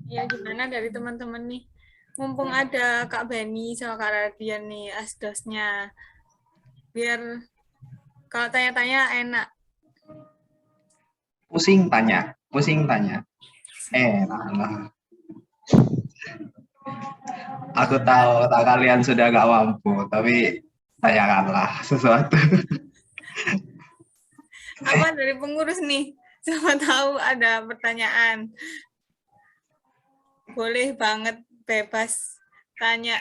[SPEAKER 1] Ya, gimana dari teman-teman nih? Mumpung ada Kak Beni sama Kak Radian nih, asdosnya. Biar kalau tanya-tanya enak.
[SPEAKER 2] Pusing tanya. Nah. Aku tahu kalian sudah gak mampu, tapi tanyakanlah sesuatu.
[SPEAKER 1] Apa dari pengurus nih? Siapa tahu ada pertanyaan. Boleh banget, bebas tanya.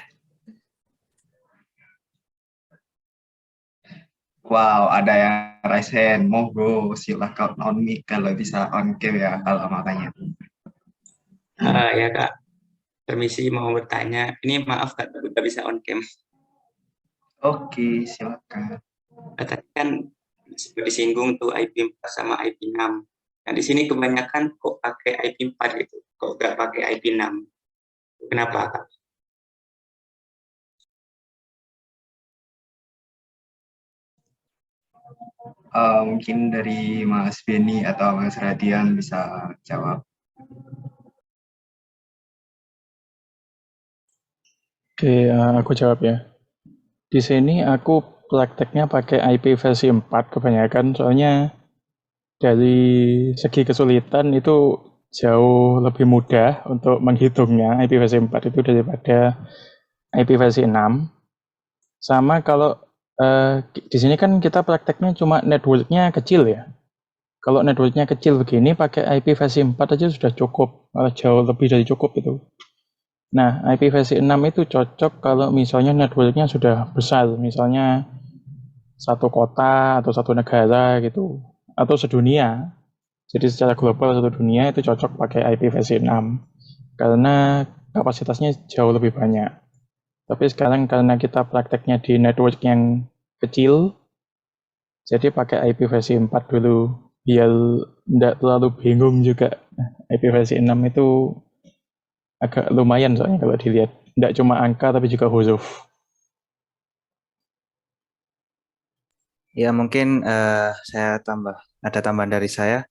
[SPEAKER 2] Wow, ada yang raise hand. Monggo, silakan on mic kalau bisa on cam ya kalau makanya.
[SPEAKER 4] Ya Kak, permisi mau bertanya. Ini maaf Kak, udah bisa on cam.
[SPEAKER 2] Oke, silakan.
[SPEAKER 4] Tadi kan disinggung tuh IP4 sama IP6. Nah di sini kebanyakan kok pakai IP4 gitu, kok nggak pakai IP6. Kenapa Kak?
[SPEAKER 2] Mungkin dari Mas Beni atau Mas Radian bisa jawab.
[SPEAKER 5] Oke, aku jawab ya. Di sini aku prakteknya pakai IP versi 4 kebanyakan, soalnya dari segi kesulitan itu jauh lebih mudah untuk menghitungnya IP versi 4 itu daripada IP versi 6. Sama kalau di sini kan kita prakteknya cuma networknya kecil ya. Kalau networknya kecil begini pakai IP versi 4 aja sudah cukup, jauh lebih dari cukup itu. Nah, IP versi 6 itu cocok kalau misalnya networknya sudah besar, misalnya satu kota atau satu negara gitu, atau sedunia. Jadi secara global satu dunia itu cocok pakai IP versi 6 karena kapasitasnya jauh lebih banyak. Tapi sekarang karena kita prakteknya di network yang kecil, jadi pakai IP versi 4 dulu biar tidak terlalu bingung juga. IP versi 6 itu agak lumayan soalnya kalau dilihat. Tidak cuma angka tapi juga huruf.
[SPEAKER 3] Ya mungkin saya ada tambahan dari saya.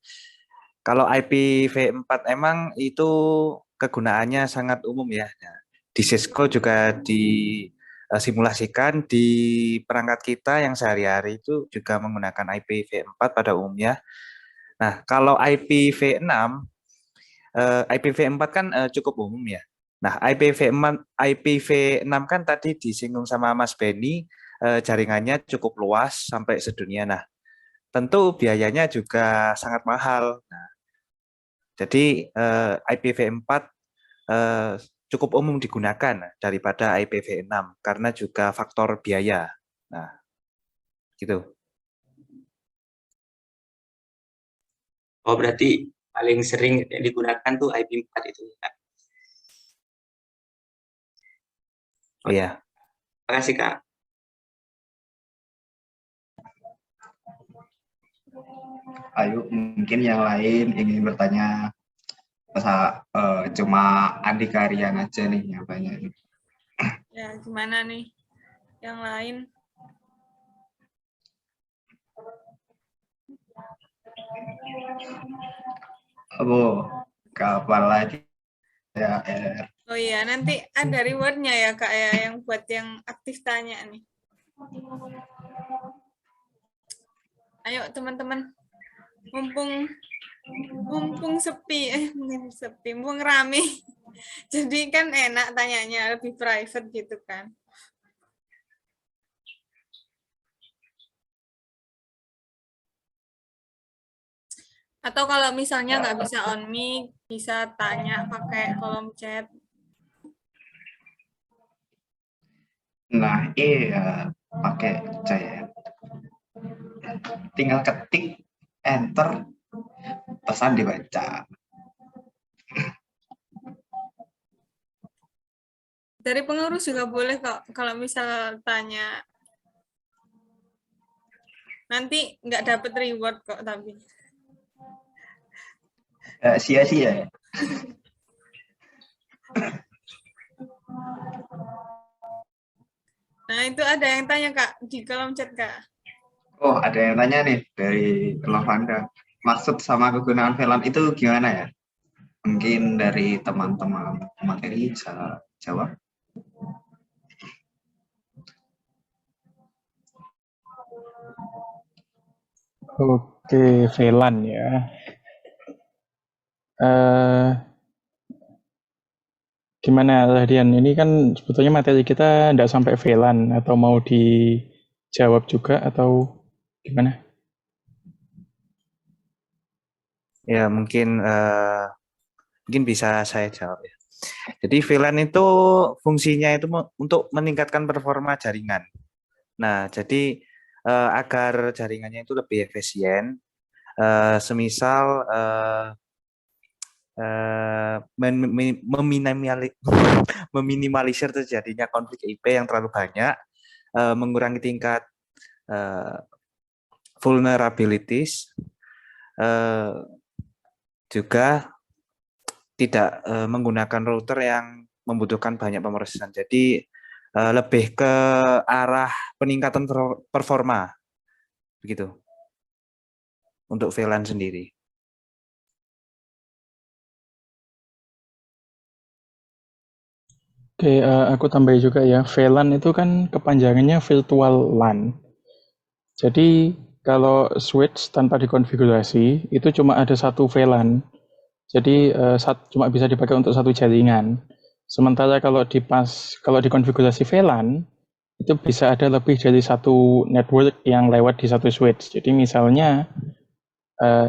[SPEAKER 3] Kalau IPv4 emang itu kegunaannya sangat umum ya. Di Cisco juga disimulasikan di perangkat kita yang sehari-hari itu juga menggunakan IPv4 pada umumnya. Nah, kalau IPv4 kan cukup umum ya. Nah, IPv6 kan tadi disinggung sama Mas Beni, jaringannya cukup luas sampai sedunia. Nah, tentu biayanya juga sangat mahal. Nah, jadi IPv4 cukup umum digunakan daripada IPv6 karena juga faktor biaya. Nah, gitu.
[SPEAKER 4] Oh, berarti paling sering yang digunakan tuh IP4 itu. Kak.
[SPEAKER 3] Oh ya,
[SPEAKER 4] Makasih, Kak.
[SPEAKER 2] Ayo, mungkin yang lain ingin bertanya. Cuma Andika Rian aja nih yang banyak.
[SPEAKER 1] Ya, gimana nih yang lain?
[SPEAKER 2] Oh, kapan lagi ya?
[SPEAKER 1] Oh iya, nanti ada rewardnya ya Kak ya, yang buat yang aktif tanya nih. Ayo teman-teman, mumpung sepi, mumpung rame. Jadi kan enak tanyanya, lebih private gitu kan. Atau kalau misalnya nggak bisa on mic, bisa tanya pakai kolom chat.
[SPEAKER 2] Nah, iya, pakai chat. Tinggal ketik, enter, pesan dibaca.
[SPEAKER 1] Dari pengurus juga boleh kok, kalau misal tanya. Nanti nggak dapet reward kok, tapi.
[SPEAKER 2] Sia-sia ya.
[SPEAKER 1] Nah, itu ada yang tanya Kak, di kolom chat Kak.
[SPEAKER 2] Oh, ada yang tanya nih dari Lavanda. Maksud sama kegunaan VLAN itu gimana ya? Mungkin dari teman-teman materi bisa jawab.
[SPEAKER 5] Oke, VLAN ya. Gimana Radian? Ini kan sebetulnya materi kita tidak sampai VLAN, atau mau dijawab juga atau gimana?
[SPEAKER 3] ya mungkin bisa saya jawab ya. Jadi VLAN itu fungsinya itu untuk meningkatkan performa jaringan. Nah, jadi agar jaringannya itu lebih efisien, semisal meminimalisir terjadinya konflik IP yang terlalu banyak, mengurangi tingkat vulnerabilities, juga tidak menggunakan router yang membutuhkan banyak pemrosesan. Jadi lebih ke arah peningkatan performa, begitu, untuk VLAN sendiri.
[SPEAKER 5] Oke, aku tambahin juga ya. VLAN itu kan kepanjangannya virtual LAN. Jadi kalau switch tanpa dikonfigurasi itu cuma ada satu VLAN. Jadi cuma bisa dipakai untuk satu jaringan. Sementara kalau dikonfigurasi VLAN itu bisa ada lebih dari satu network yang lewat di satu switch. Jadi misalnya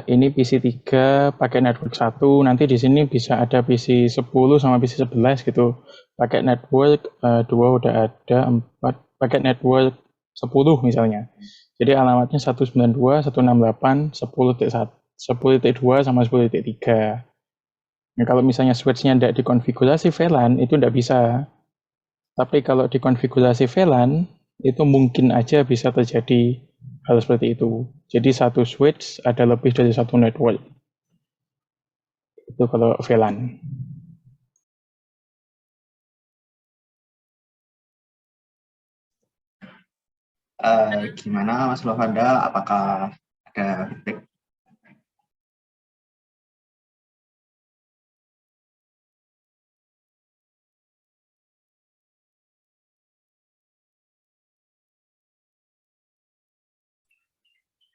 [SPEAKER 5] ini PC 3 pakai network 1, nanti di sini bisa ada PC 10 sama PC 11 gitu. Pakai network 2 udah ada, 4 pakai network 10 misalnya. Jadi alamatnya 192, 168, 10.2 sama 10.3. Nah, kalau misalnya switch-nya tidak dikonfigurasi VLAN, itu tidak bisa. Tapi kalau dikonfigurasi VLAN, itu mungkin aja bisa terjadi hal seperti itu. Jadi satu switch ada lebih dari satu network. Itu kalau VLAN.
[SPEAKER 2] Gimana Mas Lavanda? Apakah ada feedback?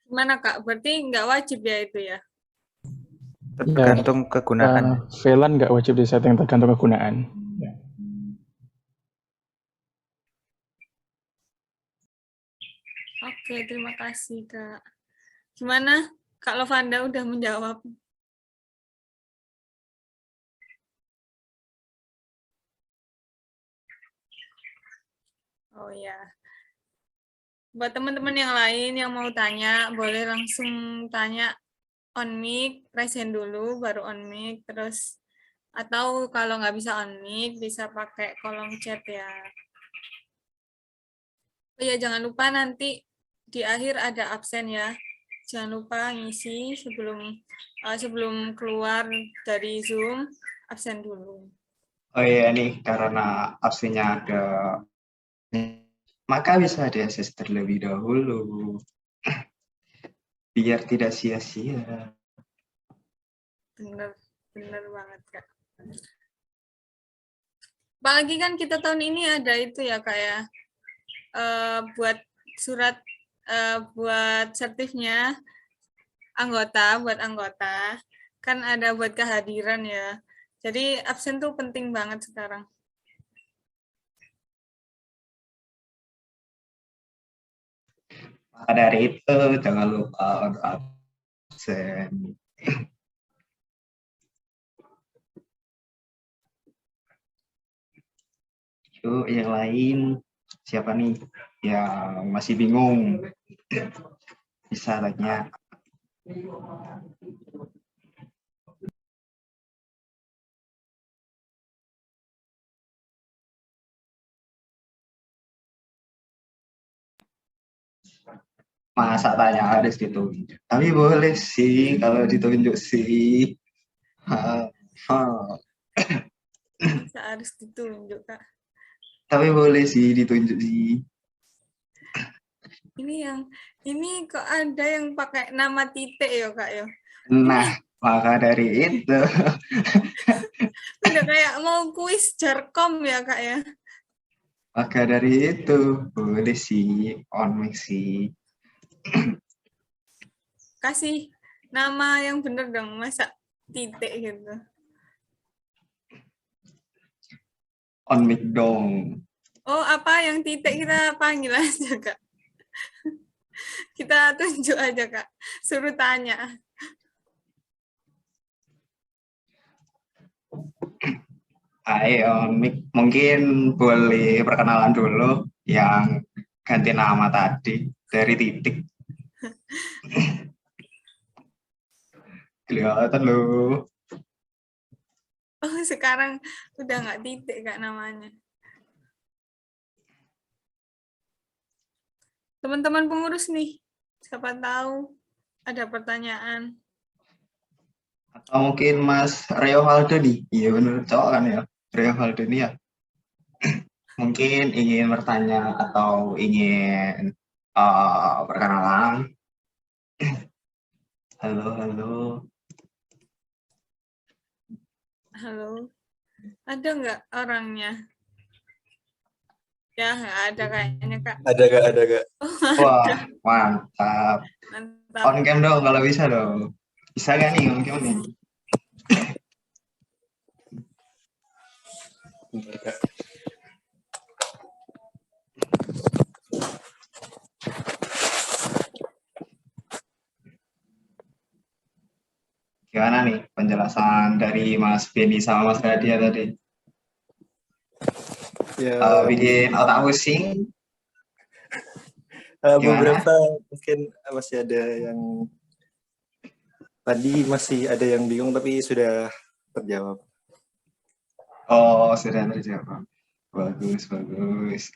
[SPEAKER 1] Gimana Kak? Berarti nggak wajib ya itu ya?
[SPEAKER 3] Tergantung kegunaan.
[SPEAKER 5] VLAN nggak wajib disetting, tergantung kegunaan. Ya.
[SPEAKER 1] Oke, terima kasih Kak. Gimana Kak Lavanda udah menjawab? Oh ya. Buat teman-teman yang lain yang mau tanya, boleh langsung tanya on mic, raise hand dulu, baru on mic, terus atau kalau nggak bisa on mic, bisa pakai kolom chat ya. Oh ya, jangan lupa nanti di akhir ada absen ya. Jangan lupa ngisi sebelum keluar dari Zoom, absen dulu.
[SPEAKER 2] Oh iya nih, karena absennya ada, maka bisa diakses terlebih dahulu. Biar tidak sia-sia.
[SPEAKER 1] Bener banget, Kak. Apalagi kan kita tahun ini ada itu ya, Kak ya. Buat surat, buat sertifnya buat anggota, kan ada buat kehadiran ya. Jadi absen tuh penting banget sekarang.
[SPEAKER 2] Maka dari itu, jangan lupa untuk absen. Yuk, yang lain, siapa nih yang masih bingung? Bisa tanya. Masa tanya harus ditunjuk? Tapi boleh sih kalau ditunjuk sih.
[SPEAKER 1] Harus ditunjuk, Kak.
[SPEAKER 2] Tapi boleh sih ditunjuk sih.
[SPEAKER 1] Ini kok ada yang pakai nama titik ya, Kak ya?
[SPEAKER 2] Nah, maka dari itu.
[SPEAKER 1] Udah kayak mau kuis Jarkom ya, Kak ya?
[SPEAKER 2] Maka dari itu, boleh sih on mic sih.
[SPEAKER 1] Kasih nama yang bener dong, masa titik gitu.
[SPEAKER 2] On mic dong.
[SPEAKER 1] Oh, apa yang titik kita panggil aja, Kak. Kita tunjuk aja, Kak. Suruh tanya.
[SPEAKER 2] Ayo, mungkin boleh perkenalan dulu yang ganti nama tadi dari titik. Kelihatan loh.
[SPEAKER 1] Oh, sekarang udah nggak titik, Kak, namanya. Teman-teman pengurus nih, siapa tahu ada pertanyaan.
[SPEAKER 2] Atau mungkin Mas Rio Valdo nih. Iya bener, cowok kan ya. Rio Valdo ini ya. Mungkin ingin bertanya atau ingin perkenalan. Halo.
[SPEAKER 1] Halo, ada nggak orangnya? Ya, nggak ada kayaknya, Kak.
[SPEAKER 6] Ada gak?
[SPEAKER 1] Oh,
[SPEAKER 2] Wah,
[SPEAKER 1] ada.
[SPEAKER 2] mantap.
[SPEAKER 1] Mantap.
[SPEAKER 2] On cam dong kalau bisa dong. Bisa gak nih on cam nih? Gimana nih penjelasan dari Mas Beni sama Mas Radia tadi?
[SPEAKER 6] Ya,
[SPEAKER 2] Bikin otak pusing?
[SPEAKER 6] beberapa mungkin masih ada yang tadi masih ada yang bingung tapi sudah terjawab.
[SPEAKER 2] Oh, sudah terjawab. Bagus.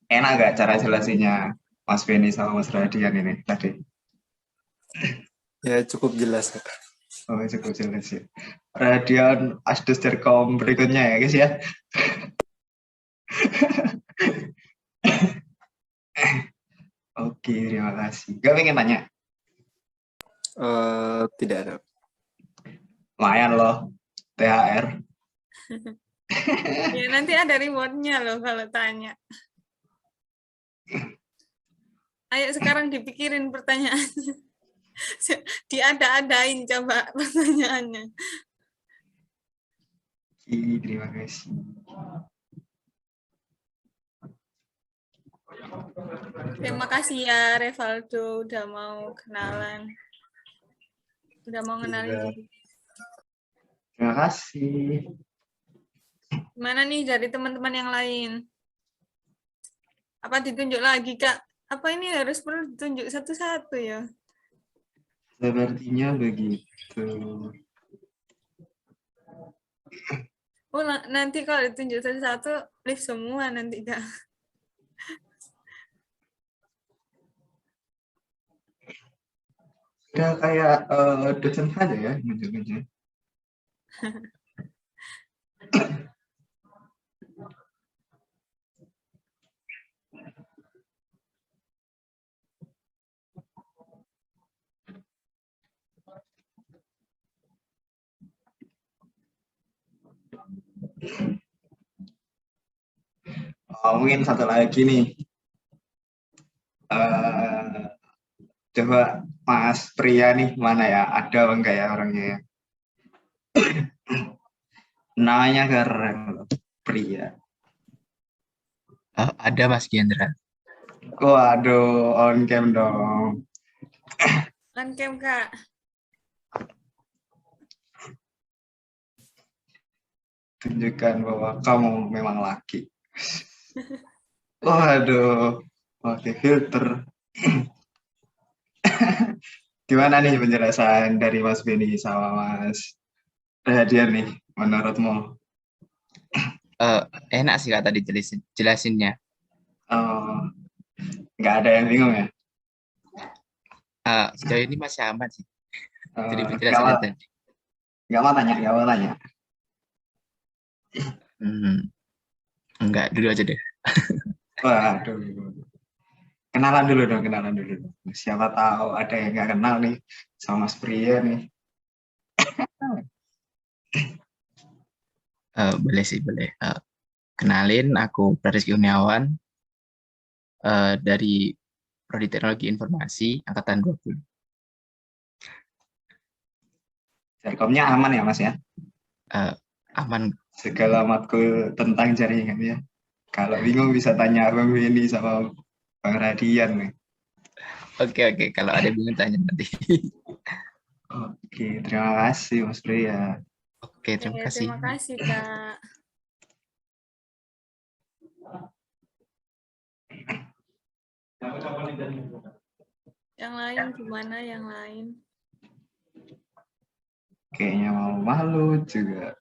[SPEAKER 2] Enak gak cara jelasinnya Mas Beni sama Mas Radian ini tadi?
[SPEAKER 6] Ya, cukup jelas.
[SPEAKER 2] Oh, cukup jelas ya. Radian Asdos Terkom berikutnya ya guys ya. Oke, terima kasih. Gak pengen tanya?
[SPEAKER 6] Tidak ada.
[SPEAKER 2] Lumayan loh, THR.
[SPEAKER 1] Ya, nanti ada reward-nya loh kalau tanya. Ayo sekarang dipikirin pertanyaannya. Diada-adain coba pertanyaannya.
[SPEAKER 2] Terima kasih.
[SPEAKER 1] Terima kasih ya Revaldo udah mau kenalan. Udah mau kenalin diri.
[SPEAKER 2] Terima kasih.
[SPEAKER 1] Gimana nih dari teman-teman yang lain? Apa ditunjuk lagi, Kak? Apa ini harus perlu ditunjuk satu-satu ya?
[SPEAKER 2] Sepertinya begitu.
[SPEAKER 1] Oh, nanti kalau ditunjuk satu-satu, lift semua nanti, Kak.
[SPEAKER 2] Udah kayak dosen saja ya, nunjuk-nunjuk. Mungkin satu lagi nih. Coba Mas Pria nih, mana ya? Ada apa enggak ya orangnya ya? Namanya keren loh, Pria.
[SPEAKER 7] Ada Mas Gendra.
[SPEAKER 2] Waduh, on cam dong.
[SPEAKER 1] On cam, Kak.
[SPEAKER 2] Tunjukkan bahwa kamu memang laki. Waduh, pakai filter. Gimana nih penjelasan dari Mas Beni sama Mas Rahadian nih, menurutmu?
[SPEAKER 7] Enak sih Kak tadi jelasinnya.
[SPEAKER 2] Nggak ada yang bingung ya?
[SPEAKER 7] Sejauh ini masih aman sih. Jadi
[SPEAKER 2] Nggak
[SPEAKER 7] penjelasannya
[SPEAKER 2] mau-
[SPEAKER 7] tadi.
[SPEAKER 2] nggak mau tanya.
[SPEAKER 7] Enggak, dulu aja deh.
[SPEAKER 2] Waduh. Kenalan dulu dong. Siapa tahu ada yang nggak kenal nih sama Mas Pria nih.
[SPEAKER 7] Boleh sih, boleh. Kenalin, aku Rizky Kurniawan dari Prodi Teknologi Informasi Angkatan 20.
[SPEAKER 2] Telkomnya aman ya Mas ya?
[SPEAKER 7] Aman.
[SPEAKER 2] Segala matkul tentang jaringan ya. Kalau bingung bisa tanya Bang Beni sama Bang Radian nih.
[SPEAKER 7] Oke. Kalau ada bingung tanya nanti.
[SPEAKER 2] Oke, terima kasih Mas Pria.
[SPEAKER 7] Oke, terima kasih.
[SPEAKER 1] Terima kasih, Kak. Yang lain gimana? Yang lain?
[SPEAKER 2] Kayaknya mau malu juga.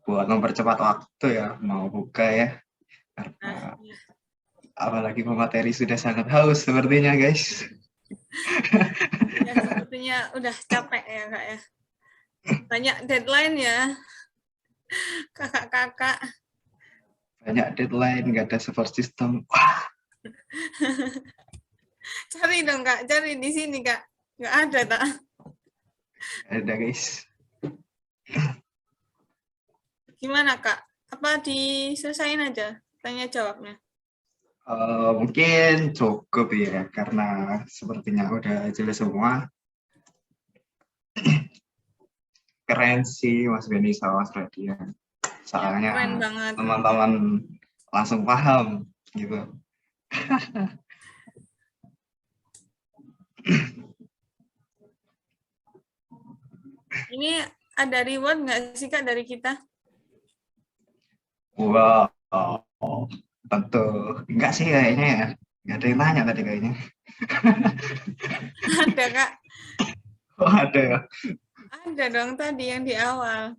[SPEAKER 2] Buat mempercepat waktu ya, mau buka ya. Karena apalagi pemateri sudah sangat haus sepertinya guys.
[SPEAKER 1] Ya, sepertinya udah capek ya, Kak ya. Banyak deadline ya, kakak-kakak.
[SPEAKER 2] Banyak deadline, nggak ada support system. Wah,
[SPEAKER 1] Cari dong, Kak. Cari di sini, Kak. Nggak ada, tak?
[SPEAKER 2] nggak ada guys.
[SPEAKER 1] Gimana, Kak? Apa diselesain aja tanya jawabnya?
[SPEAKER 2] Mungkin cukup ya, karena sepertinya udah jelas semua. Keren sih Mas Beni sama Mas Radian. Soalnya
[SPEAKER 1] Keren banget.
[SPEAKER 2] teman-teman langsung paham gitu.
[SPEAKER 1] Ini ada reward nggak sih, Kak, dari kita?
[SPEAKER 2] Wow, tentu. Enggak sih kayaknya ya. Nggak ada yang tanya tadi kayaknya.
[SPEAKER 1] Ada, Kak.
[SPEAKER 2] Oh ada ya?
[SPEAKER 1] Ada dong tadi yang di awal.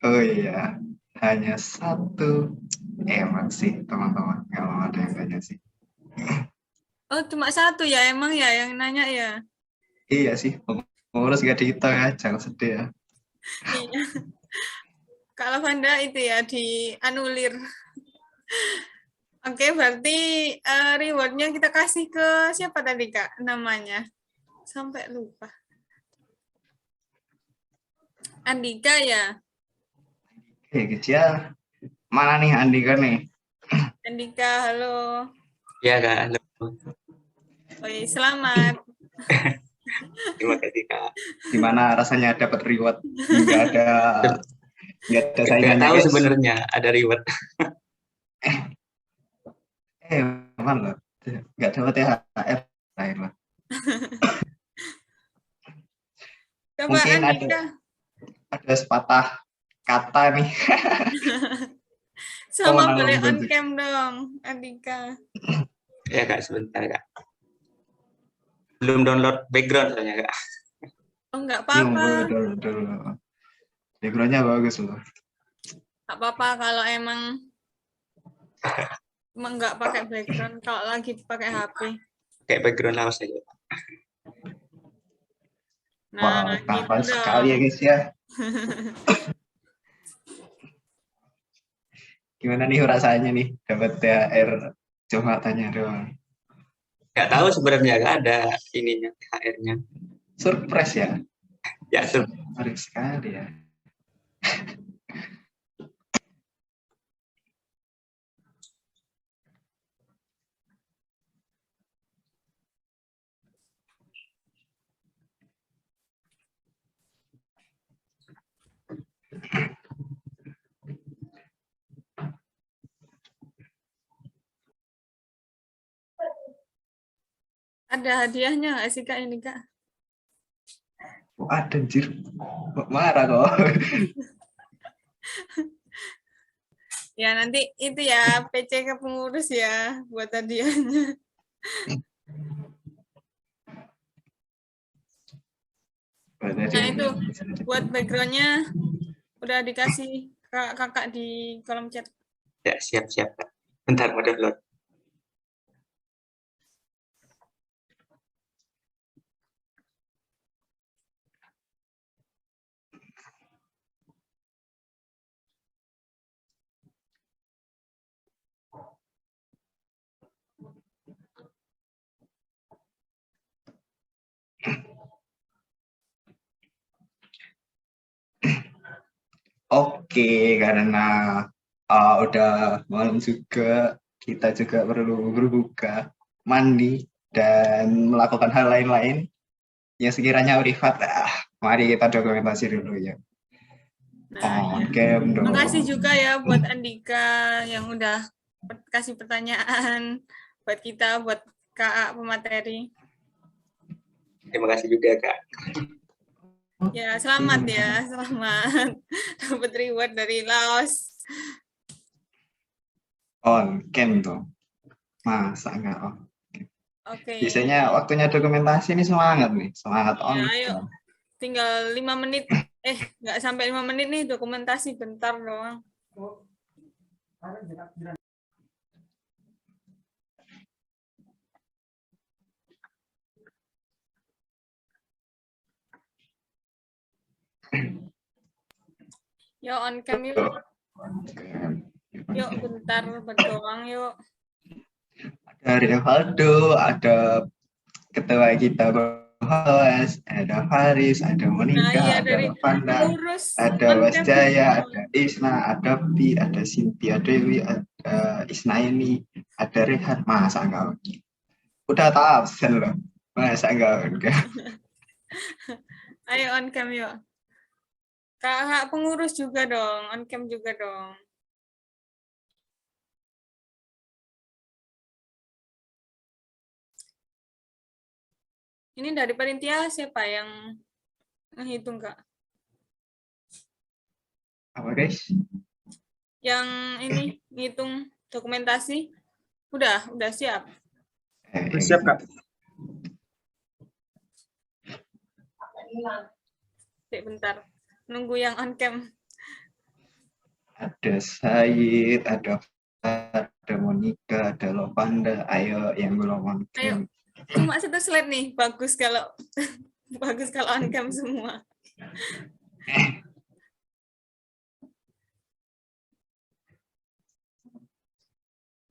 [SPEAKER 2] Oh iya, hanya satu. Emang sih teman-teman, nggak mau ada yang tanya sih.
[SPEAKER 1] Oh, cuma satu ya emang ya yang nanya ya?
[SPEAKER 2] Iya sih, pengurus nggak dihitung ya, jangan sedih ya.
[SPEAKER 1] Iya. Kalau Vanda itu ya dianulir. Oke, berarti rewardnya kita kasih ke siapa tadi, Kak, namanya? Sampai lupa. Andika ya?
[SPEAKER 2] Oke, kecil. Mana nih Andika nih?
[SPEAKER 1] Andika, halo.
[SPEAKER 4] Ya Kak, halo.
[SPEAKER 1] Oi, selamat.
[SPEAKER 4] Terima kasih Kak.
[SPEAKER 2] Gimana rasanya dapat reward? Nggak ada
[SPEAKER 4] Nggak
[SPEAKER 2] saingannya
[SPEAKER 4] tahu
[SPEAKER 2] guys.
[SPEAKER 4] sebenarnya ada reward.
[SPEAKER 2] Emang loh, nggak dapat THR lain lah.
[SPEAKER 1] Coba
[SPEAKER 2] Mungkin
[SPEAKER 1] Andika.
[SPEAKER 2] ada sepatah kata nih.
[SPEAKER 1] Sama
[SPEAKER 2] Oh,
[SPEAKER 1] boleh on
[SPEAKER 2] betul.
[SPEAKER 1] cam dong, Andika.
[SPEAKER 4] Ya Kak, sebentar Kak. belum download background soalnya Kak.
[SPEAKER 1] Oh, nggak
[SPEAKER 2] Iya,
[SPEAKER 1] apa-apa.
[SPEAKER 2] dulu. Backgroundnya bagus loh.
[SPEAKER 1] Nggak apa-apa kalau emang nggak pakai background, kalau lagi pakai HP.
[SPEAKER 4] Kayak background lawas aja.
[SPEAKER 1] Nah,
[SPEAKER 2] Wow,
[SPEAKER 1] gitu
[SPEAKER 2] tampan
[SPEAKER 1] dong.
[SPEAKER 2] sekali ya guys ya. Gimana nih rasanya nih dapat THR? Cuma tanya doang.
[SPEAKER 4] Nggak tahu sebenarnya nggak ada ininya THR-nya.
[SPEAKER 2] Surprise ya?
[SPEAKER 4] Ya
[SPEAKER 2] Menarik sekali ya.
[SPEAKER 1] Ada hadiahnya nggak sih Kak ini Kak?
[SPEAKER 2] Oh, ada anjir. Kok marah kok.
[SPEAKER 1] Ya nanti itu ya PC ke pengurus ya buat hadiahnya. Nah itu buat backgroundnya udah dikasih kakak di kolom chat.
[SPEAKER 4] ya siap-siap Kak. Bentar mau download.
[SPEAKER 2] Oke, karena udah malam juga, kita juga perlu berbuka, mandi, dan melakukan hal lain-lain yang sekiranya privat. Mari kita dokumentasi dulu ya.
[SPEAKER 1] Nah,
[SPEAKER 2] On
[SPEAKER 1] iya.
[SPEAKER 2] cam dong.
[SPEAKER 1] Makasih juga ya buat Andika yang udah kasih pertanyaan buat kita, buat KA pemateri.
[SPEAKER 4] Terima kasih juga Kak.
[SPEAKER 1] Ya, selamat ya, selamat dapat reward dari Laos.
[SPEAKER 2] On cam dong. Masa enggak on?
[SPEAKER 1] Oke.
[SPEAKER 2] Biasanya waktunya dokumentasi ini semangat nih, semangat
[SPEAKER 1] Ya,
[SPEAKER 2] on
[SPEAKER 1] ayo.
[SPEAKER 2] cam.
[SPEAKER 1] Tinggal 5 menit. Nggak sampai 5 menit nih dokumentasi bentar doang. Yuk on cam yuk. Yuk bentar berdoang yuk.
[SPEAKER 2] Ada Revaldo, ada ketua kita Bahas, ada Faris, ada Monica,
[SPEAKER 1] Nah, iya
[SPEAKER 2] ada
[SPEAKER 1] dari
[SPEAKER 2] Lavanda,
[SPEAKER 1] pengurus
[SPEAKER 2] ada
[SPEAKER 1] on
[SPEAKER 2] Mas
[SPEAKER 1] cam.
[SPEAKER 2] Jaya, ada Isna, ada Pi, ada Cynthia Dewi, ada Isnaini, ada Rehan. Masa enggak? Udah tak absen loh. Masa enggak?
[SPEAKER 1] Ayo on cam yuk. Kakak pengurus juga dong, on cam juga dong. Ini dari panitia siapa yang ngehitung Kak?
[SPEAKER 2] Apa guys?
[SPEAKER 1] Yang ini ngitung dokumentasi? Udah siap.
[SPEAKER 6] Siap, Kak.
[SPEAKER 1] Bentar, nunggu yang on cam.
[SPEAKER 2] Ada Said, ada Monica, ada Lovanda. Ayo yang belum on
[SPEAKER 1] Ayo,
[SPEAKER 2] cam.
[SPEAKER 1] cuma satu slide nih, bagus kalau bagus kalau on cam semua.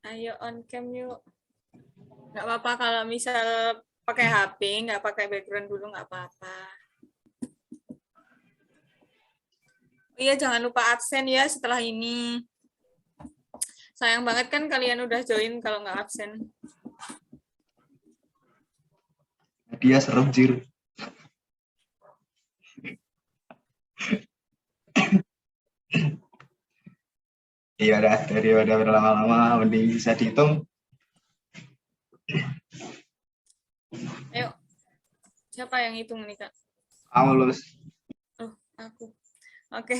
[SPEAKER 1] Ayo on cam yuk. Nggak apa-apa kalau misal pakai HP, nggak pakai background dulu nggak apa-apa. Iya, jangan lupa absen ya setelah ini. Sayang banget kan kalian udah join kalau nggak absen.
[SPEAKER 2] Dia serem jir. Iya udah, daripada berlama-lama mending bisa dihitung.
[SPEAKER 1] Ayo, siapa yang hitung nih Kak?
[SPEAKER 2] Kamu lulus.
[SPEAKER 1] Oh, aku. Oke.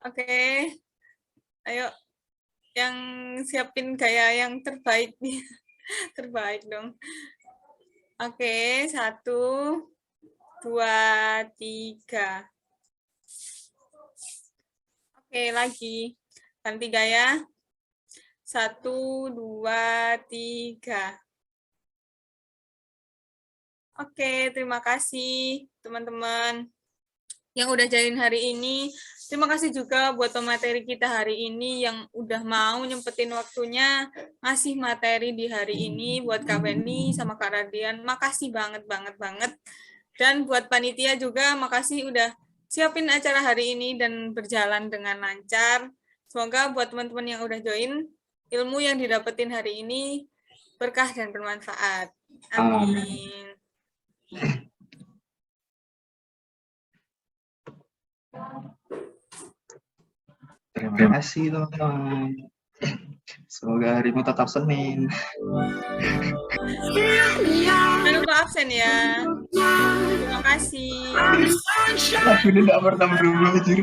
[SPEAKER 1] Oke. Ayo, yang siapin gaya yang terbaik nih. Terbaik dong. Oke, 1, 2, 3. Oke, lagi. Dan 3 ya. 1, 2, 3. Oke, terima kasih teman-teman yang udah join hari ini. Terima kasih juga buat pemateri kita hari ini yang udah mau nyempetin waktunya ngasih materi di hari ini buat Kak Benny sama Kak Radian. Makasih banget. Dan buat panitia juga makasih udah siapin acara hari ini dan berjalan dengan lancar. Semoga buat teman-teman yang udah join, ilmu yang didapetin hari ini berkah dan bermanfaat. Amin.
[SPEAKER 2] Terima kasih teman-teman. Semoga harimu tetap Senin.
[SPEAKER 1] Jangan lupa absen ya. Terima kasih.
[SPEAKER 2] Aku tidak pernah berubah, jujur.